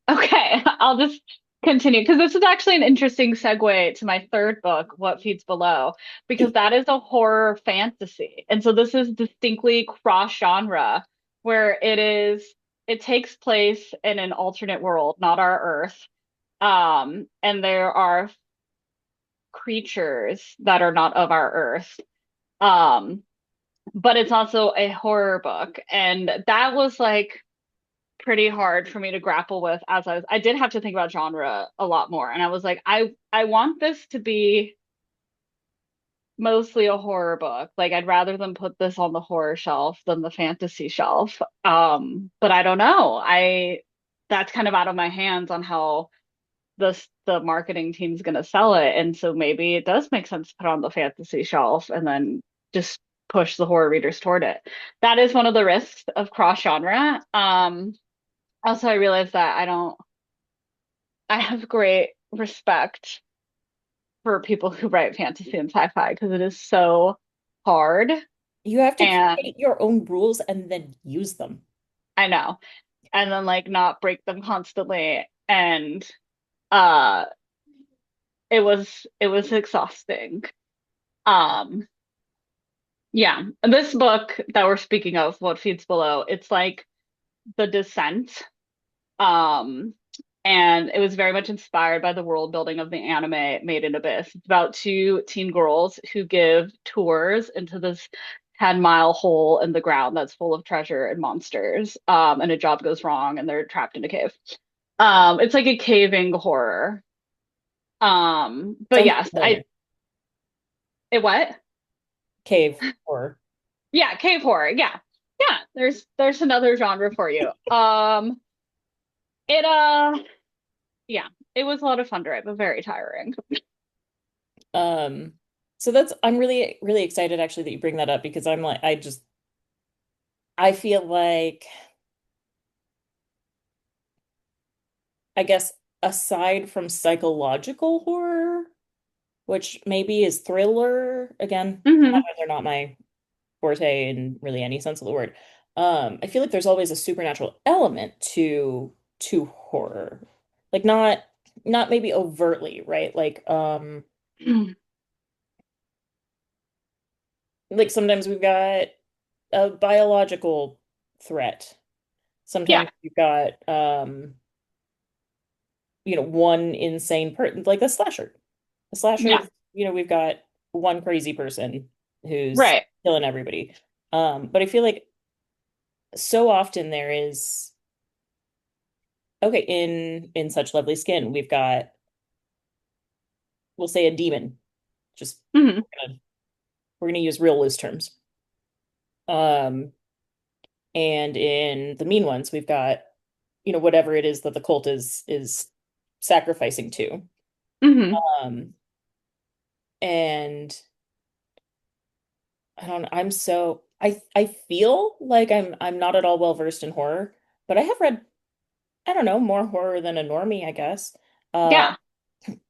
Speaker 2: Okay, I'll just continue because this is actually an interesting segue to my third book, What Feeds Below, because that is a horror fantasy. And so this is distinctly cross genre where it takes place in an alternate world, not our Earth. And there are creatures that are not of our Earth. Um, but it's also a horror book. And that was like pretty hard for me to grapple with as I did have to think about genre a lot more. And I was like, I want this to be mostly a horror book. Like I'd rather them put this on the horror shelf than the fantasy shelf. But I don't know. I That's kind of out of my hands on how the marketing team's going to sell it. And so maybe it does make sense to put on the fantasy shelf and then just push the horror readers toward it. That is one of the risks of cross genre. Also, I realized that I have great respect for people who write fantasy and sci-fi because it is so hard.
Speaker 1: You have to
Speaker 2: And
Speaker 1: create your own rules and then use them.
Speaker 2: I know. And then like not break them constantly. And uh it was exhausting. Um yeah. This book that we're speaking of, What Feeds Below, it's like the descent. Um and it was very much inspired by the world building of the anime Made in Abyss. It's about two teen girls who give tours into this 10-mile hole in the ground that's full of treasure and monsters. And a job goes wrong and they're trapped in a cave. It's like a caving horror. But
Speaker 1: Sounds
Speaker 2: yes, I
Speaker 1: familiar.
Speaker 2: it what?
Speaker 1: Cave or
Speaker 2: Yeah, cave horror. Yeah. Yeah, there's another genre for you. It yeah, it was a lot of fun to write, but very tiring.
Speaker 1: um so that's I'm really really excited actually that you bring that up because I'm like I feel like I guess aside from psychological horror, which maybe is thriller, again,
Speaker 2: Hmm.
Speaker 1: they're not my forte in really any sense of the word. I feel like there's always a supernatural element to horror. Like not maybe overtly, right? Like sometimes we've got a biological threat.
Speaker 2: Yeah.
Speaker 1: Sometimes you've got one insane person, like a slasher. A slasher,
Speaker 2: Yeah.
Speaker 1: we've got one crazy person who's
Speaker 2: Right.
Speaker 1: killing everybody. But I feel like so often there is, okay, in Such Lovely Skin, we've got, we'll say a demon. Just
Speaker 2: Hmm.
Speaker 1: we're gonna use real loose terms. Um, and in the mean ones, we've got, whatever it is that the cult is sacrificing to.
Speaker 2: Hmm.
Speaker 1: Um, and I don't I'm so I feel like I'm not at all well versed in horror, but I have read, I don't know, more horror than a normie, I guess. Uh,
Speaker 2: Yeah.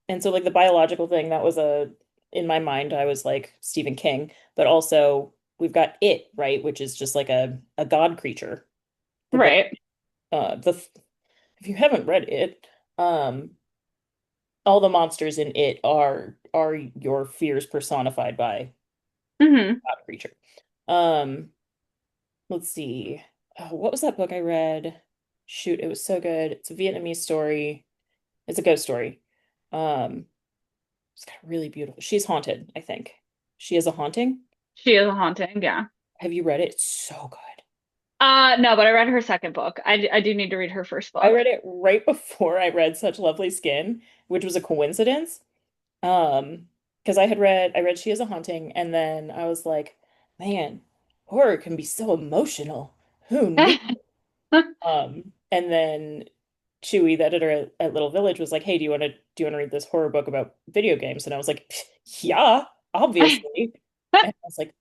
Speaker 1: and so like the biological thing, that was in my mind, I was like Stephen King, but also we've got It, right, which is just like a god creature. The book,
Speaker 2: Right.
Speaker 1: the if you haven't read It, um, all the monsters in It are your fears personified by
Speaker 2: Hmm.
Speaker 1: god creature. Um, let's see. Oh, what was that book I read? Shoot, it was so good. It's a Vietnamese story. It's a ghost story. Um, it's got really beautiful. She's haunted, I think. She is a haunting.
Speaker 2: She is a haunting. Yeah.
Speaker 1: Have you read it? It's so good.
Speaker 2: No, but I read her second book. I do need to read her first
Speaker 1: I
Speaker 2: book.
Speaker 1: read it right before I read Such Lovely Skin, which was a coincidence. Um, because I read She is a Haunting, and then I was like, man, horror can be so emotional. Who knew? And then Chewy, the editor at Little Village, was like, "Hey, do you want to read this horror book about video games?" And I was like, "Yeah, obviously." And I was like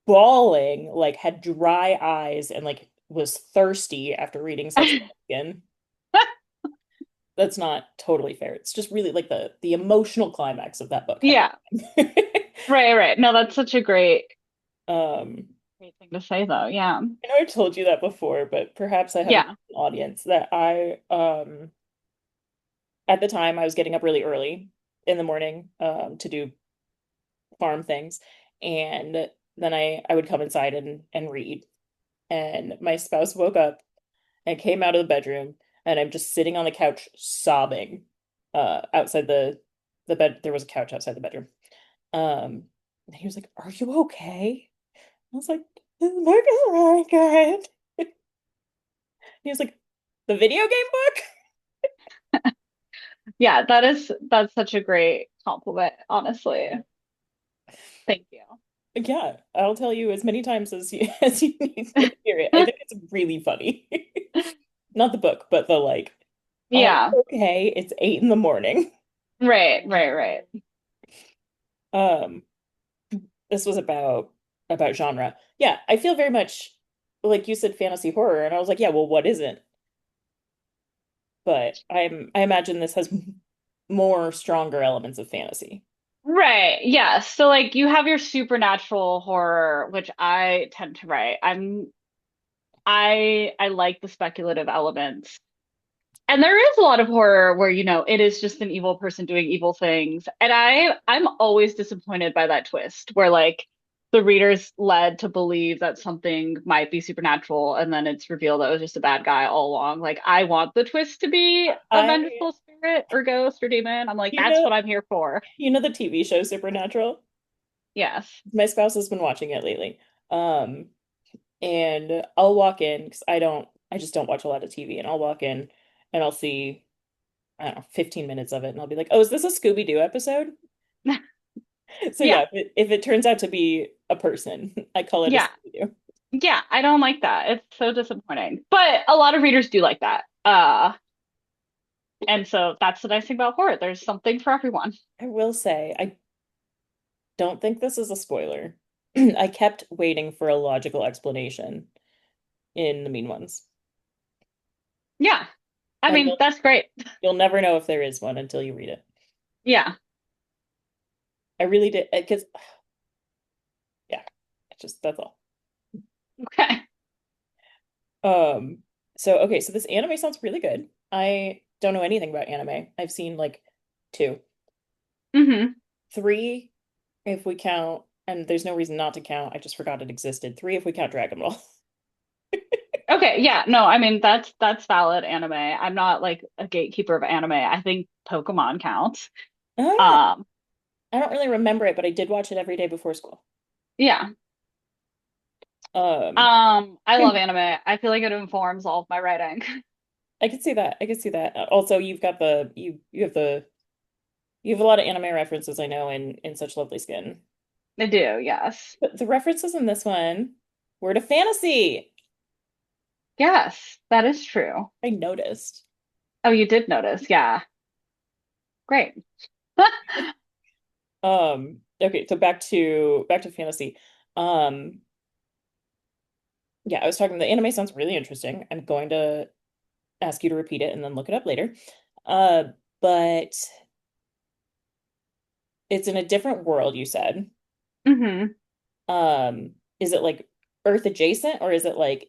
Speaker 1: bawling, like had dry eyes, and like was thirsty after reading Such Again. That's not totally fair. It's just really like the emotional climax of that book
Speaker 2: Yeah.
Speaker 1: happened.
Speaker 2: Right, right. No, that's such a
Speaker 1: Um,
Speaker 2: great thing to say though. Yeah.
Speaker 1: I know I told you that before, but perhaps I haven't told
Speaker 2: Yeah.
Speaker 1: the audience that at the time I was getting up really early in the morning to do farm things, and then I would come inside and read, and my spouse woke up and came out of the bedroom, and I'm just sitting on the couch sobbing outside the bed. There was a couch outside the bedroom. And he was like, "Are you okay?" I was like, "This book is really good." He was like, "The video game book?"
Speaker 2: Yeah, that's such a great compliment, honestly. Thank you.
Speaker 1: Yeah, I'll tell you as many times as you as you need to hear it. I think it's really funny. Not the book, but the like, "Are
Speaker 2: Yeah.
Speaker 1: you okay? It's 8 in the morning."
Speaker 2: Right, right, right.
Speaker 1: Um, this was about genre. Yeah, I feel very much like you said fantasy horror, and I was like, yeah, well, what isn't? But I imagine this has more stronger elements of fantasy.
Speaker 2: Right. Yeah. So like you have your supernatural horror, which I tend to write. I like the speculative elements. And there is a lot of horror where, it is just an evil person doing evil things. And I'm always disappointed by that twist where like the reader's led to believe that something might be supernatural and then it's revealed that it was just a bad guy all along. Like I want the twist to be a
Speaker 1: I
Speaker 2: vengeful spirit or ghost or demon. I'm like,
Speaker 1: you
Speaker 2: that's
Speaker 1: know
Speaker 2: what I'm here for.
Speaker 1: the TV show Supernatural?
Speaker 2: Yes.
Speaker 1: My spouse has been watching it lately. Um, and I'll walk in because I just don't watch a lot of TV, and I'll walk in and I'll see, I don't know, 15 minutes of it, and I'll be like, "Oh, is this a Scooby-Doo episode?" So
Speaker 2: Yeah.
Speaker 1: yeah, if it turns out to be a person, I call it a
Speaker 2: Yeah.
Speaker 1: Scooby-Doo.
Speaker 2: Yeah. I don't like that. It's so disappointing. But a lot of readers do like that. And so that's the nice thing about horror. There's something for everyone.
Speaker 1: I will say, I don't think this is a spoiler. I kept waiting for a logical explanation in the mean ones.
Speaker 2: Yeah. I
Speaker 1: And
Speaker 2: mean, that's great.
Speaker 1: you'll never know if there is one until you read it.
Speaker 2: Yeah.
Speaker 1: I really did, because yeah, that's all.
Speaker 2: Okay.
Speaker 1: Um, so okay, so this anime sounds really good. I don't know anything about anime. I've seen like two,
Speaker 2: Hmm.
Speaker 1: three if we count, and there's no reason not to count. I just forgot it existed. Three if we count Dragon Ball.
Speaker 2: Okay. Okay, yeah, no, I mean that's valid anime. I'm not like a gatekeeper of anime. I think Pokemon counts.
Speaker 1: Ah,
Speaker 2: Um,
Speaker 1: I don't really remember it, but I did watch it every day before school.
Speaker 2: yeah.
Speaker 1: Um,
Speaker 2: I love anime. I feel like it informs all of my writing.
Speaker 1: I could see that. I could see that. Also, you've got you have a lot of anime references, I know, in Such Lovely Skin.
Speaker 2: I do, yes.
Speaker 1: But the references in this one were to fantasy.
Speaker 2: Yes, that is true.
Speaker 1: I noticed.
Speaker 2: Oh, you did notice. Yeah. Great.
Speaker 1: Okay, so back to fantasy. Um, yeah, I was talking, the anime sounds really interesting. I'm going to ask you to repeat it and then look it up later. Uh, but it's in a different world, you said.
Speaker 2: hmm
Speaker 1: Is it like Earth adjacent or is it like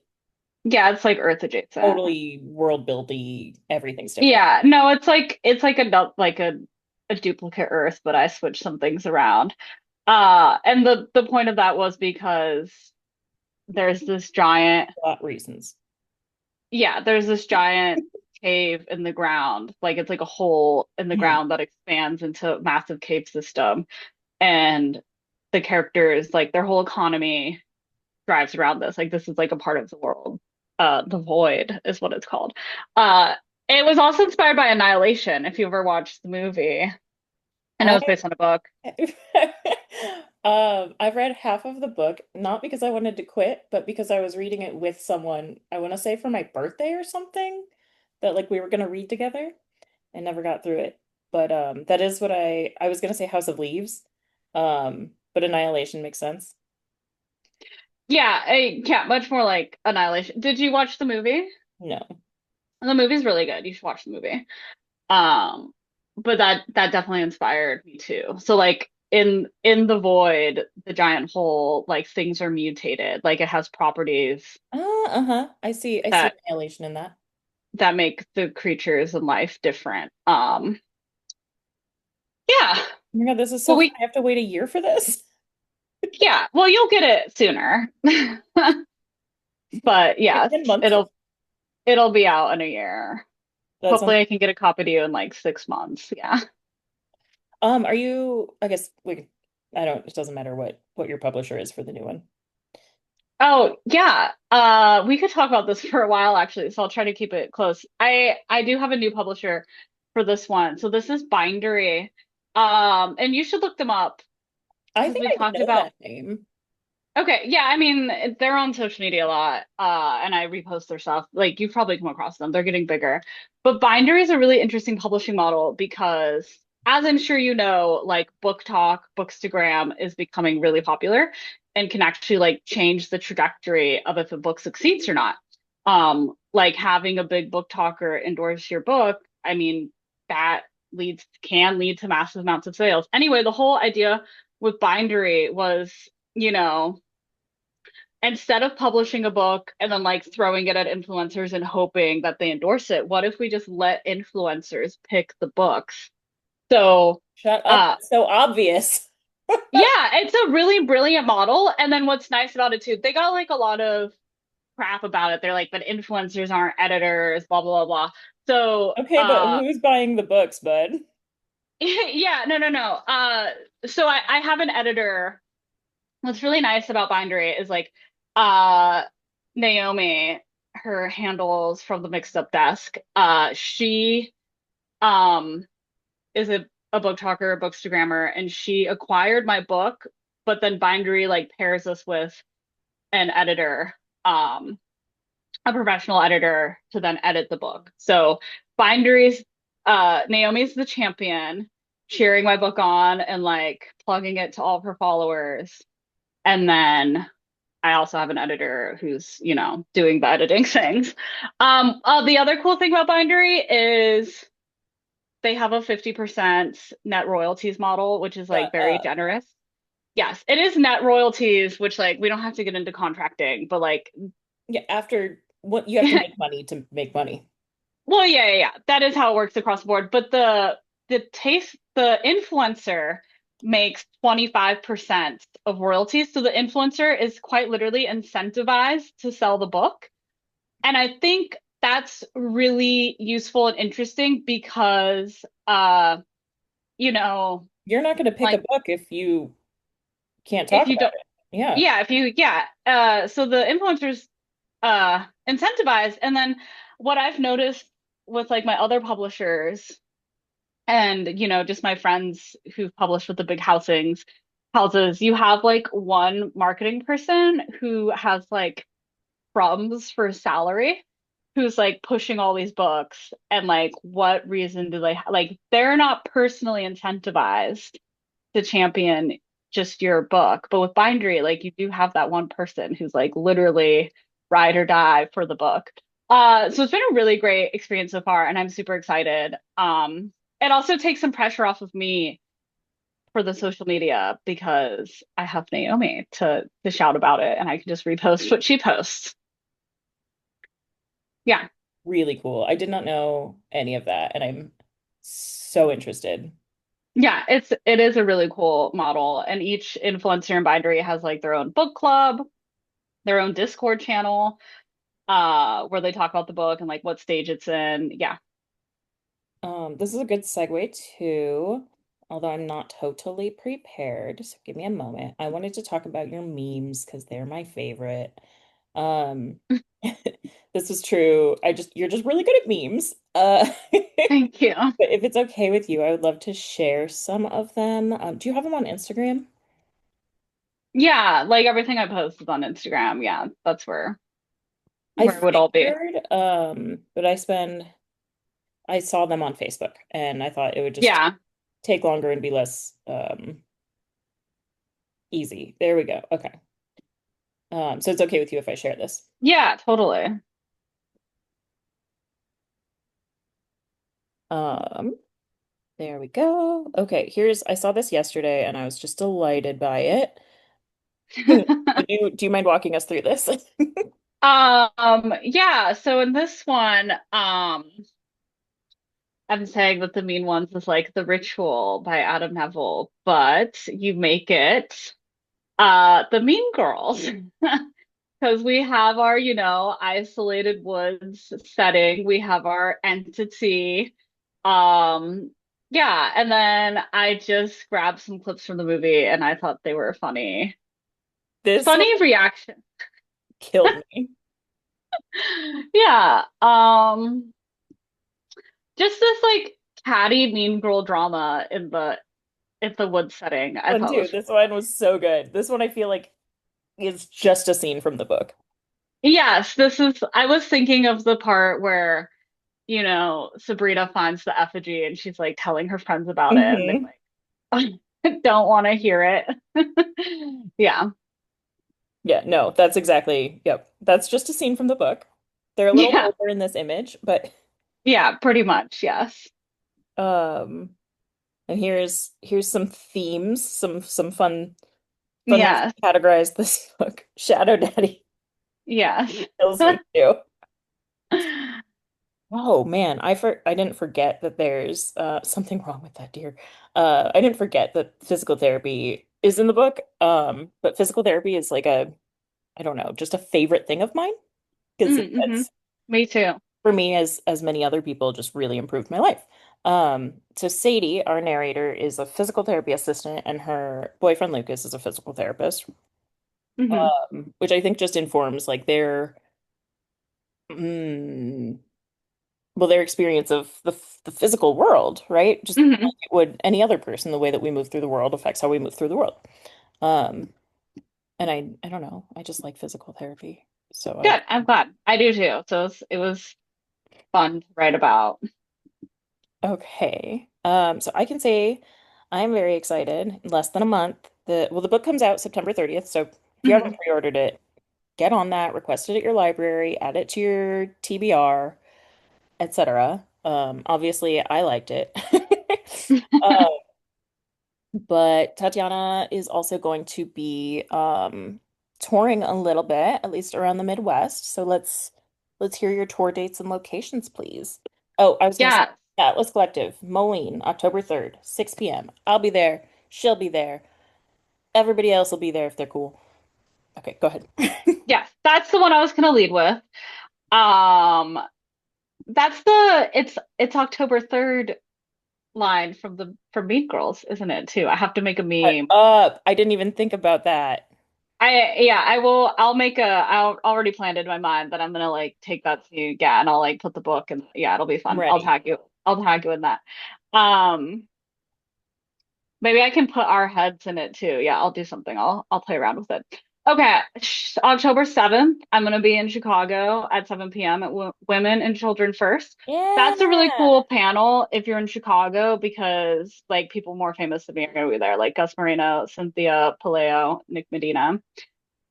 Speaker 2: Yeah, it's like Earth adjacent.
Speaker 1: totally world buildy, everything's different?
Speaker 2: Yeah, no, it's like a duplicate Earth, but I switched some things around. And the point of that was because there's this giant,
Speaker 1: Plot reasons.
Speaker 2: yeah, there's this giant cave in the ground. Like it's like a hole in the
Speaker 1: Mhm.
Speaker 2: ground that expands into a massive cave system. And the characters, like their whole economy drives around this. Like this is like a part of the world. The Void is what it's called. Uh, it was also inspired by Annihilation, if you ever watched the movie. I know
Speaker 1: I
Speaker 2: it's based on a book.
Speaker 1: I've read half of the book, not because I wanted to quit, but because I was reading it with someone, I want to say for my birthday or something, that like we were gonna read together. I never got through it. But that is what I was gonna say House of Leaves. But Annihilation makes sense.
Speaker 2: Yeah, yeah, much more like Annihilation. Did you watch the movie?
Speaker 1: No.
Speaker 2: The movie's really good. You should watch the movie. Um, but that definitely inspired me too. So like in the void, the giant hole, like things are mutated. Like it has properties
Speaker 1: Uh-huh. I see
Speaker 2: that
Speaker 1: Annihilation in that.
Speaker 2: that make the creatures in life different. Yeah.
Speaker 1: Oh my God, this is so
Speaker 2: Well,
Speaker 1: fun. I have to wait a year for this.
Speaker 2: yeah, well, you'll get it sooner. But
Speaker 1: Like
Speaker 2: yes,
Speaker 1: 10 months.
Speaker 2: it'll be out in a year.
Speaker 1: That sounds
Speaker 2: Hopefully I can get a copy to you in like 6 months. Yeah.
Speaker 1: are you I guess we I don't it doesn't matter what your publisher is for the new one.
Speaker 2: Oh, yeah. We could talk about this for a while actually, so I'll try to keep it close. I do have a new publisher for this one. So this is Bindery. And you should look them up
Speaker 1: I
Speaker 2: because
Speaker 1: think
Speaker 2: we
Speaker 1: I
Speaker 2: talked
Speaker 1: know
Speaker 2: about.
Speaker 1: that name.
Speaker 2: Okay, yeah, I mean, they're on social media a lot, and I repost their stuff. Like, you've probably come across them. They're getting bigger. But Binder is a really interesting publishing model because, as I'm sure you know, like book talk, bookstagram is becoming really popular and can actually like change the trajectory of if a book succeeds or not. Like having a big book talker endorse your book, I mean, that leads can lead to massive amounts of sales. Anyway, the whole idea with Bindery was, you know, instead of publishing a book and then like throwing it at influencers and hoping that they endorse it, what if we just let influencers pick the books? So,
Speaker 1: Shut up.
Speaker 2: uh,
Speaker 1: It's so obvious.
Speaker 2: yeah, it's a really brilliant model. And then what's nice about it too, they got like a lot of crap about it. They're like, but influencers aren't editors, blah, blah, blah, blah. So,
Speaker 1: Okay, but who's buying the books, bud?
Speaker 2: yeah, no, no, no. So I have an editor. What's really nice about Bindery is like uh Naomi, her handles from the mixed up desk. She um is a book talker, a bookstagrammer, and she acquired my book, but then Bindery like pairs us with an editor, a professional editor to then edit the book. So Bindery's Naomi's the champion, cheering my book on and like plugging it to all of her followers. And then I also have an editor who's, doing the editing things. The other cool thing about Bindery is they have a 50% net royalties model, which is like
Speaker 1: Shut
Speaker 2: very
Speaker 1: up.
Speaker 2: generous. Yes, it is net royalties, which like we don't have to get into contracting, but like,
Speaker 1: Yeah, after what you have to make money to make money.
Speaker 2: well, yeah, yeah, yeah. That is how it works across the board. But the influencer makes 25% of royalties. So the influencer is quite literally incentivized to sell the book. And I think that's really useful and interesting because you know,
Speaker 1: You're not going to pick a
Speaker 2: like
Speaker 1: book if you can't
Speaker 2: if
Speaker 1: talk
Speaker 2: you
Speaker 1: about
Speaker 2: don't
Speaker 1: it. Yeah.
Speaker 2: yeah, if you yeah. So the influencers incentivize, and then what I've noticed with like my other publishers and just my friends who've published with the big houses, you have like one marketing person who has like crumbs for salary, who's like pushing all these books, and like what reason do they like they're not personally incentivized to champion just your book. But with Bindery, like you do have that one person who's like literally ride or die for the book. So it's been a really great experience so far, and I'm super excited. It also takes some pressure off of me for the social media because I have Naomi to shout about it, and I can just repost what she posts. Yeah.
Speaker 1: Really cool. I did not know any of that, and I'm so interested.
Speaker 2: Yeah, it is a really cool model, and each influencer in Bindery has like their own book club, their own Discord channel, where they talk about the book and like what stage it's in. Yeah.
Speaker 1: This is a good segue to, although I'm not totally prepared, so give me a moment. I wanted to talk about your memes because they're my favorite. Um, this is true. You're just really good at memes.
Speaker 2: Thank you.
Speaker 1: But if it's okay with you, I would love to share some of them. Do you have them on Instagram?
Speaker 2: Yeah, like everything I post is on Instagram. Yeah, that's where
Speaker 1: I
Speaker 2: it would all be.
Speaker 1: figured, but I saw them on Facebook and I thought it would just
Speaker 2: Yeah.
Speaker 1: take longer and be less easy. There we go. Okay. So it's okay with you if I share this.
Speaker 2: Yeah, totally.
Speaker 1: Um, there we go. Okay, I saw this yesterday and I was just delighted by it. Do you mind walking us through this?
Speaker 2: Yeah, so in this one, I'm saying that the mean ones is like The Ritual by Adam Neville, but you make it the Mean Girls. Because we have our, isolated woods setting, we have our entity. Um, yeah, and then I just grabbed some clips from the movie and I thought they were funny.
Speaker 1: This one
Speaker 2: Funny reaction.
Speaker 1: killed me.
Speaker 2: Yeah. Just this like catty mean girl drama in the woods setting, I
Speaker 1: One
Speaker 2: thought
Speaker 1: too.
Speaker 2: was
Speaker 1: This one was so good. This one I feel like is just a scene from the book.
Speaker 2: yes, I was thinking of the part where Sabrina finds the effigy and she's like telling her friends about it and they're
Speaker 1: Hmm.
Speaker 2: like, don't want to hear it. Yeah.
Speaker 1: Yeah, no, that's exactly, yep. That's just a scene from the book. They're a little
Speaker 2: Yeah.
Speaker 1: older in this image, but
Speaker 2: Yeah, pretty much. Yes.
Speaker 1: um and here's some themes, some fun ways
Speaker 2: Yes.
Speaker 1: to categorize this book. Shadow Daddy
Speaker 2: Yes.
Speaker 1: kills me too. Oh man, I didn't forget that there's something wrong with that deer. I didn't forget that physical therapy is in the book. But physical therapy is like I don't know, just a favorite thing of mine because
Speaker 2: Mm-hmm.
Speaker 1: it's
Speaker 2: Me too.
Speaker 1: for me as many other people just really improved my life. So Sadie, our narrator, is a physical therapy assistant and her boyfriend Lucas is a physical therapist.
Speaker 2: Hmm.
Speaker 1: Which I think just informs like mm, their experience of the physical world, right? Just
Speaker 2: Hmm.
Speaker 1: like it would any other person, the way that we move through the world affects how we move through the world. Um, and I don't know, I just like physical therapy. So I
Speaker 2: Good. I'm glad. I do too. So it was fun to write about.
Speaker 1: Okay. So I can say I'm very excited. In less than a month. The book comes out September 30th. So if you haven't
Speaker 2: Hmm.
Speaker 1: pre-ordered it, get on that, request it at your library, add it to your TBR, etc. Obviously I liked it. Uh, but Tatiana is also going to be touring a little bit, at least around the Midwest. So let's hear your tour dates and locations, please. Oh, I was gonna say
Speaker 2: Yeah.
Speaker 1: Atlas Collective, Moline, October 3rd, 6 p.m. I'll be there. She'll be there. Everybody else will be there if they're cool. Okay, go ahead.
Speaker 2: Yes. That's the one I was going to lead with. Um, that's it's October 3rd line from Mean Girls, isn't it too? I have to make a
Speaker 1: Shut
Speaker 2: meme.
Speaker 1: up. I didn't even think about that.
Speaker 2: I'll make a I'll already planned in my mind that I'm gonna like take that scene, yeah, and I'll like put the book and yeah, it'll be
Speaker 1: I'm
Speaker 2: fun.
Speaker 1: ready.
Speaker 2: I'll tag you in that. Um Maybe I can put our heads in it too. Yeah, I'll do something. I'll play around with it. Okay, October 7th, I'm gonna be in Chicago at 7 p.m. at Women and Children First. That's a really
Speaker 1: Yeah.
Speaker 2: cool panel if you're in Chicago because like people more famous than me are gonna be there, like Gus Marino, Cynthia Paleo, Nick Medina.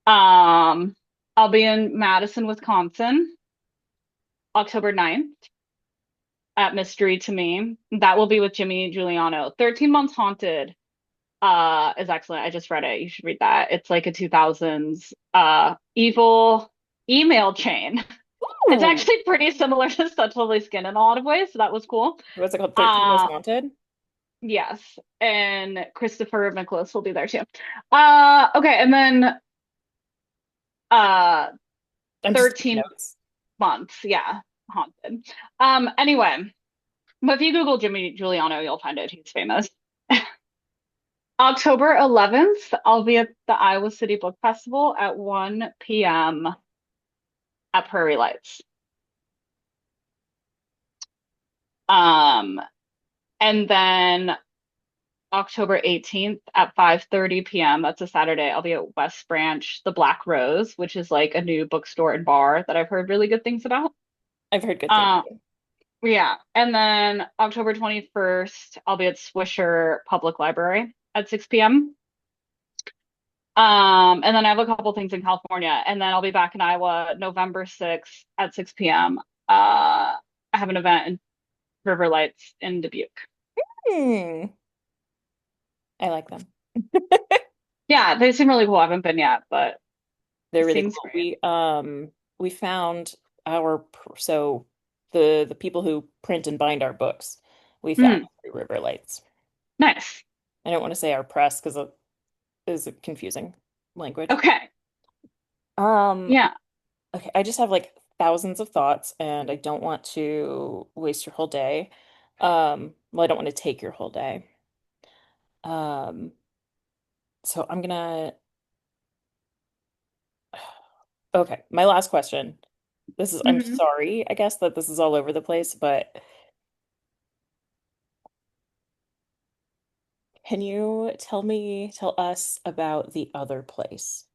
Speaker 2: Um, I'll be in Madison, Wisconsin, October 9th at Mystery to Me. That will be with Jimmy Giuliano. 13 Months Haunted is excellent. I just read it. You should read that. It's like a 2000s evil email chain. It's
Speaker 1: Ooh.
Speaker 2: actually pretty similar to Such Lovely Skin in a lot of ways, so that was cool.
Speaker 1: What's it called? 13 Most
Speaker 2: Uh
Speaker 1: Wanted?
Speaker 2: yes, and Christopher Nicholas will be there too. Okay, and then uh
Speaker 1: I'm just taking
Speaker 2: 13
Speaker 1: notes.
Speaker 2: months, yeah, haunted. Anyway, but if you Google Jimmy Giuliano, you'll find it. He's famous. October 11th, I'll be at the Iowa City Book Festival at 1 p.m. at Prairie Lights. Um, and then October 18th at 5:30 p.m. That's a Saturday. I'll be at West Branch, the Black Rose, which is like a new bookstore and bar that I've heard really good things about.
Speaker 1: I've heard good things.
Speaker 2: Uh, yeah. And then October 21st, I'll be at Swisher Public Library at 6 p.m. And then I have a couple things in California, and then I'll be back in Iowa November 6th at 6 p.m. I have an event in River Lights in Dubuque.
Speaker 1: Hmm. I like them.
Speaker 2: Yeah, they seem really cool. I haven't been yet, but
Speaker 1: They're
Speaker 2: it
Speaker 1: really
Speaker 2: seems
Speaker 1: cool.
Speaker 2: great.
Speaker 1: We found so the people who print and bind our books, we found
Speaker 2: Mm,
Speaker 1: through River Lights.
Speaker 2: nice.
Speaker 1: I don't want to say our press because it is a confusing language.
Speaker 2: Okay.
Speaker 1: Um,
Speaker 2: Yeah.
Speaker 1: okay, I just have like thousands of thoughts and I don't want to waste your whole day. Well, I don't want to take your whole day. Um, so I'm gonna okay, my last question. I'm
Speaker 2: Hmm.
Speaker 1: sorry, I guess that this is all over the place, but can you tell us about the other place?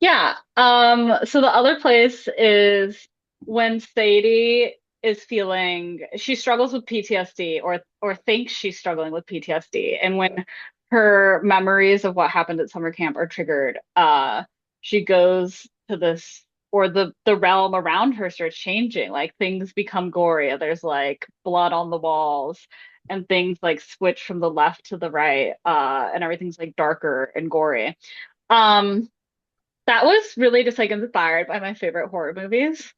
Speaker 2: Yeah. So the other place is when Sadie is feeling she struggles with PTSD or thinks she's struggling with PTSD. And when her memories of what happened at summer camp are triggered, she goes to this or the realm around her starts changing. Like things become gory. There's like blood on the walls and things like switch from the left to the right, and everything's like darker and gory. Um, that was really just like inspired by my favorite horror movies.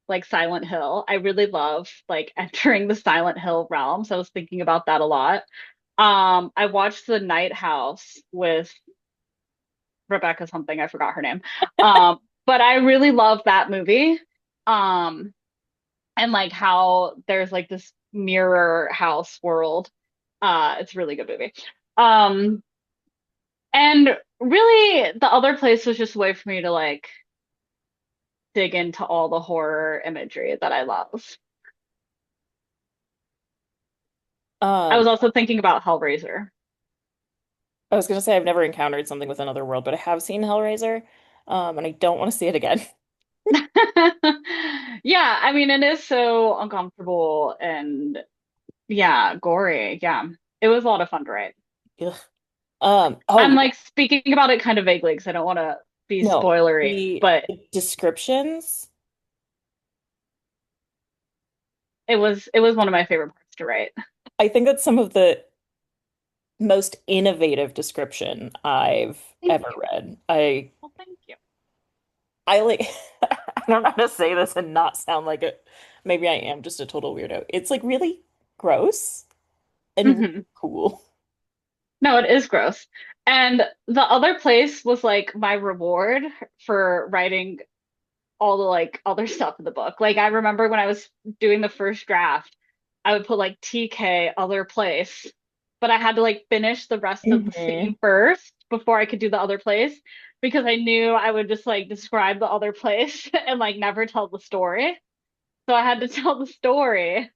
Speaker 2: Like Silent Hill. I really love like entering the Silent Hill realm. So I was thinking about that a lot. I watched The Night House with Rebecca something, I forgot her name. But I really love that movie. Um, and like how there's like this mirror house world. It's a really good movie. Um, and really the other place was just a way for me to like dig into all the horror imagery that I love. I
Speaker 1: Um,
Speaker 2: was also thinking about Hellraiser.
Speaker 1: I was gonna say I've never encountered something with another world, but I have seen Hellraiser, and I don't want to see it again.
Speaker 2: Yeah, I mean, it is so uncomfortable and yeah, gory. Yeah, it was a lot of fun to write.
Speaker 1: Ugh.
Speaker 2: I'm
Speaker 1: Oh
Speaker 2: like speaking about it kind of vaguely because I don't want to be
Speaker 1: no,
Speaker 2: spoilery, but
Speaker 1: the descriptions.
Speaker 2: it was one of my favorite parts to write.
Speaker 1: I think that's some of the most innovative description I've
Speaker 2: Thank
Speaker 1: ever
Speaker 2: you.
Speaker 1: read.
Speaker 2: Well, thank you.
Speaker 1: I like I don't know how to say this and not sound like it. Maybe I am just a total weirdo. It's like really gross and really
Speaker 2: Hmm.
Speaker 1: cool.
Speaker 2: No, it is gross. And the other place was like my reward for writing all the like other stuff in the book. Like I remember when I was doing the first draft, I would put like TK other place, but I had to like finish the rest of the
Speaker 1: Hmm.
Speaker 2: scene first before I could do the other place because I knew I would just like describe the other place and like never tell the story. So I had to tell the story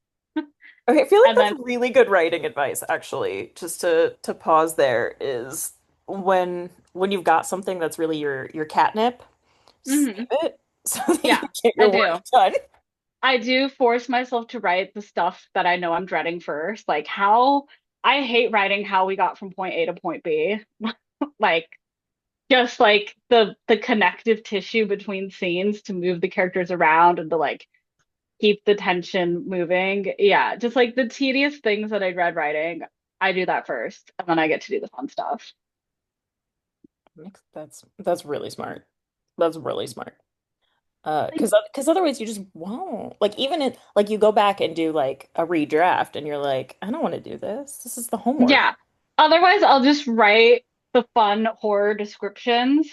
Speaker 1: Okay, I feel like
Speaker 2: and
Speaker 1: that's
Speaker 2: then
Speaker 1: really good writing advice, actually. Just to pause there is when you've got something that's really your catnip, save
Speaker 2: mhm,
Speaker 1: it so that you
Speaker 2: yeah,
Speaker 1: get
Speaker 2: I
Speaker 1: your work
Speaker 2: do.
Speaker 1: done.
Speaker 2: I do force myself to write the stuff that I know I'm dreading first. Like how I hate writing how we got from point A to point B. Like just like the connective tissue between scenes to move the characters around and to like keep the tension moving. Yeah, just like the tedious things that I dread writing, I do that first, and then I get to do the fun stuff.
Speaker 1: That's really smart. That's really smart. Because otherwise you just won't. Like even it like you go back and do like a redraft and you're like, I don't want to do this. This is the homework.
Speaker 2: Yeah. Otherwise, I'll just write the fun horror descriptions,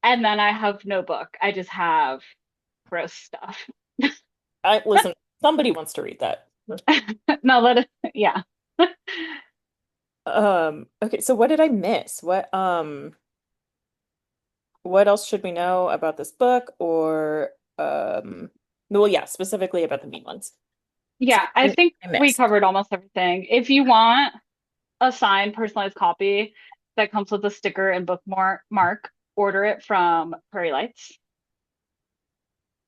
Speaker 2: and then I have no book. I just have gross stuff.
Speaker 1: I listen, somebody wants to read that.
Speaker 2: No, yeah.
Speaker 1: Okay, so what did I miss? What else should we know about this book or well, yeah, specifically about the mean ones. Is
Speaker 2: Yeah,
Speaker 1: there
Speaker 2: I
Speaker 1: anything
Speaker 2: think
Speaker 1: I
Speaker 2: we
Speaker 1: missed?
Speaker 2: covered almost everything. If you want a signed personalized copy that comes with a sticker and bookmark, order it from Prairie Lights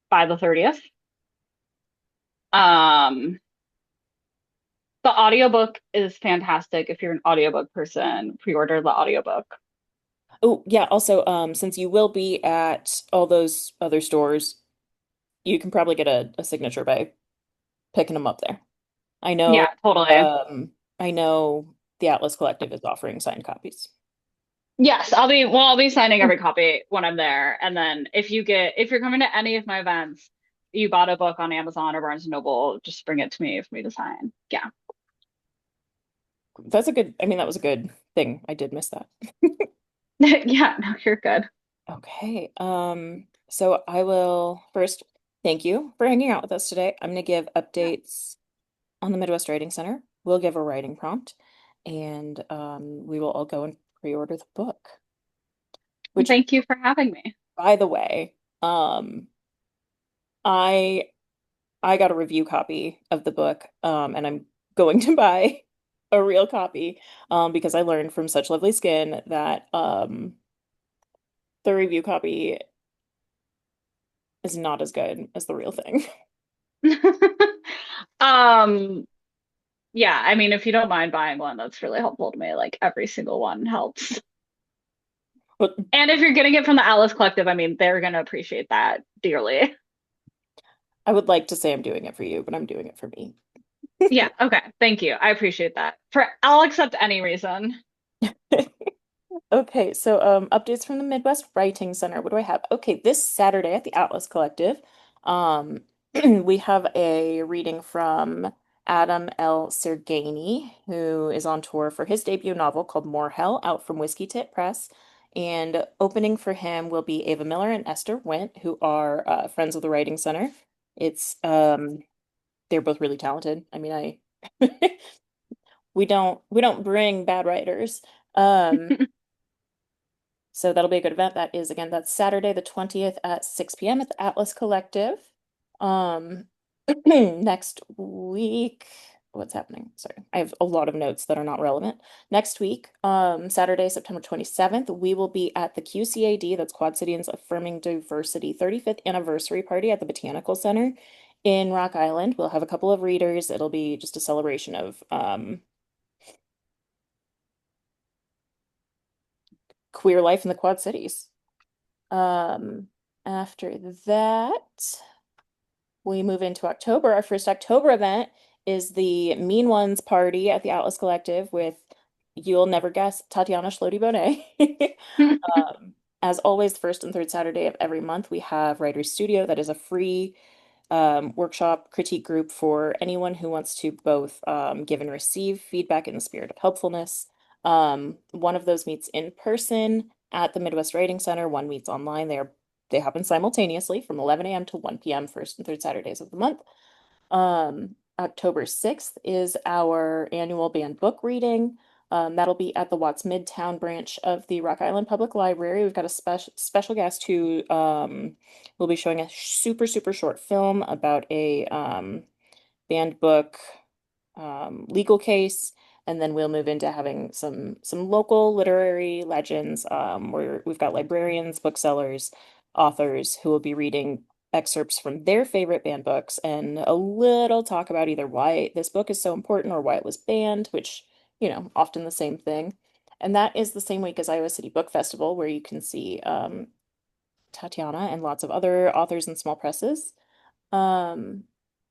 Speaker 2: by the 30th. Um, the audiobook is fantastic. If you're an audiobook person, pre-order the audiobook.
Speaker 1: Oh, yeah, also since you will be at all those other stores, you can probably get a signature by picking them up there. I know
Speaker 2: Yeah, totally.
Speaker 1: um I know the Atlas Collective is offering signed copies.
Speaker 2: Yes, I'll be signing every copy when I'm there. And then if you're coming to any of my events, you bought a book on Amazon or Barnes and Noble, just bring it to me for me to sign. Yeah.
Speaker 1: That's a good, I mean, that was a good thing. I did miss that.
Speaker 2: Yeah, no, you're good.
Speaker 1: Okay. So I will first thank you for hanging out with us today. I'm going to give
Speaker 2: Yeah.
Speaker 1: updates on the Midwest Writing Center. We'll give a writing prompt and we will all go and pre-order the book, which
Speaker 2: Thank you for having me.
Speaker 1: by the way, um I I got a review copy of the book and I'm going to buy a real copy because I learned from Such Lovely Skin that the review copy is not as good as the real thing.
Speaker 2: Um, yeah, I mean, if you don't mind buying one, that's really helpful to me. Like every single one helps.
Speaker 1: But
Speaker 2: And if you're getting it from the Alice Collective, I mean, they're gonna appreciate that dearly.
Speaker 1: I would like to say I'm doing it for you, but I'm doing it for me.
Speaker 2: Yeah, okay. Thank you. I appreciate that. I'll accept any reason.
Speaker 1: Okay, so updates from the Midwest Writing Center. What do I have? Okay, this Saturday at the Atlas Collective, um, we have a reading from Adam L. Sergani, who is on tour for his debut novel called More Hell, out from Whiskey Tit Press. And opening for him will be Ava Miller and Esther Wint, who are friends of the Writing Center. It's they're both really talented. I mean, I we don't bring bad writers. Um, So that'll be a good event. That is, again, that's Saturday the 20th at 6 p.m. at the Atlas Collective. Um, next week, what's happening? Sorry, I have a lot of notes that are not relevant. Next week, Saturday, September 27th, we will be at the QCAD, that's Quad Cities Affirming Diversity 35th anniversary party at the Botanical Center in Rock Island. We'll have a couple of readers. It'll be just a celebration of queer life in the Quad Cities. Um, After that, we move into October. Our first October event is the Mean Ones party at the Atlas Collective with, you'll never guess, Tatiana Schlote-Bonne. As always, the first and third Saturday of every month, we have Writers Studio. That is a free workshop critique group for anyone who wants to both give and receive feedback in the spirit of helpfulness. One of those meets in person at the Midwest Writing Center, one meets online. They are They happen simultaneously from 11 a.m. to 1 p.m. first and third Saturdays of the month. October 6th is our annual banned book reading. That'll be at the Watts Midtown branch of the Rock Island Public Library. We've got a special guest who will be showing a super short film about a banned book legal case, and then we'll move into having some local literary legends, where we've got librarians, booksellers, authors who will be reading excerpts from their favorite banned books and a little talk about either why this book is so important or why it was banned, which, often the same thing. And that is the same week as Iowa City Book Festival, where you can see Tatiana and lots of other authors and small presses. Um,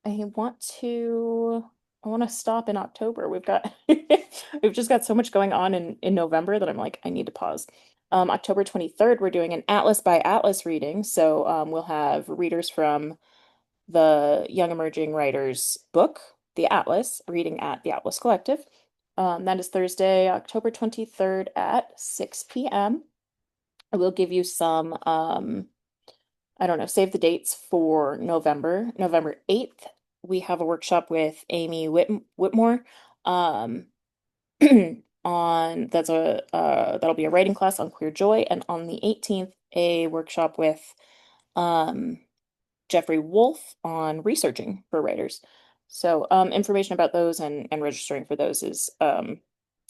Speaker 1: I want to I want to stop in October. We've just got so much going on in November that I'm like, I need to pause. October 23rd, we're doing an Atlas by Atlas reading. So we'll have readers from the Young Emerging Writers book, The Atlas, reading at the Atlas Collective. That is Thursday, October 23rd at 6 p.m. I will give you some I don't know, save the dates for November. November 8th, we have a workshop with Amy Whitmore. Um, on that's a that'll be a writing class on queer joy, and on the 18th, a workshop with um Jeffrey Wolf on researching for writers. So information about those and registering for those is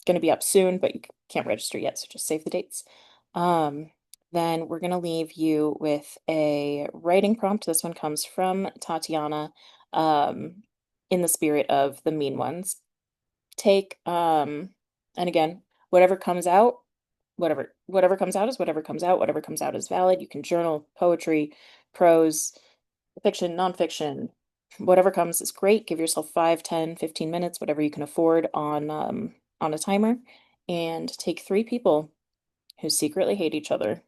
Speaker 1: going to be up soon, but you can't register yet, so just save the dates. Um, then we're going to leave you with a writing prompt. This one comes from Tatiana, um, in the spirit of the mean ones. Take, and again, whatever comes out, whatever comes out is whatever comes out. Whatever comes out is valid. You can journal, poetry, prose, fiction, nonfiction, whatever comes is great. Give yourself 5, 10, 15 minutes, whatever you can afford on a timer, and take 3 people who secretly hate each other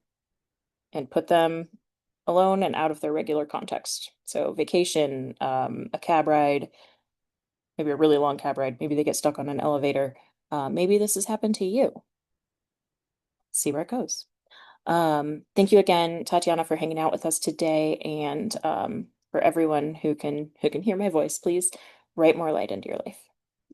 Speaker 1: and put them alone and out of their regular context. So vacation, a cab ride, maybe a really long cab ride, maybe they get stuck on an elevator. Maybe this has happened to you. See where it goes. Thank you again, Tatiana, for hanging out with us today, and for everyone who can hear my voice, please write more light into your life.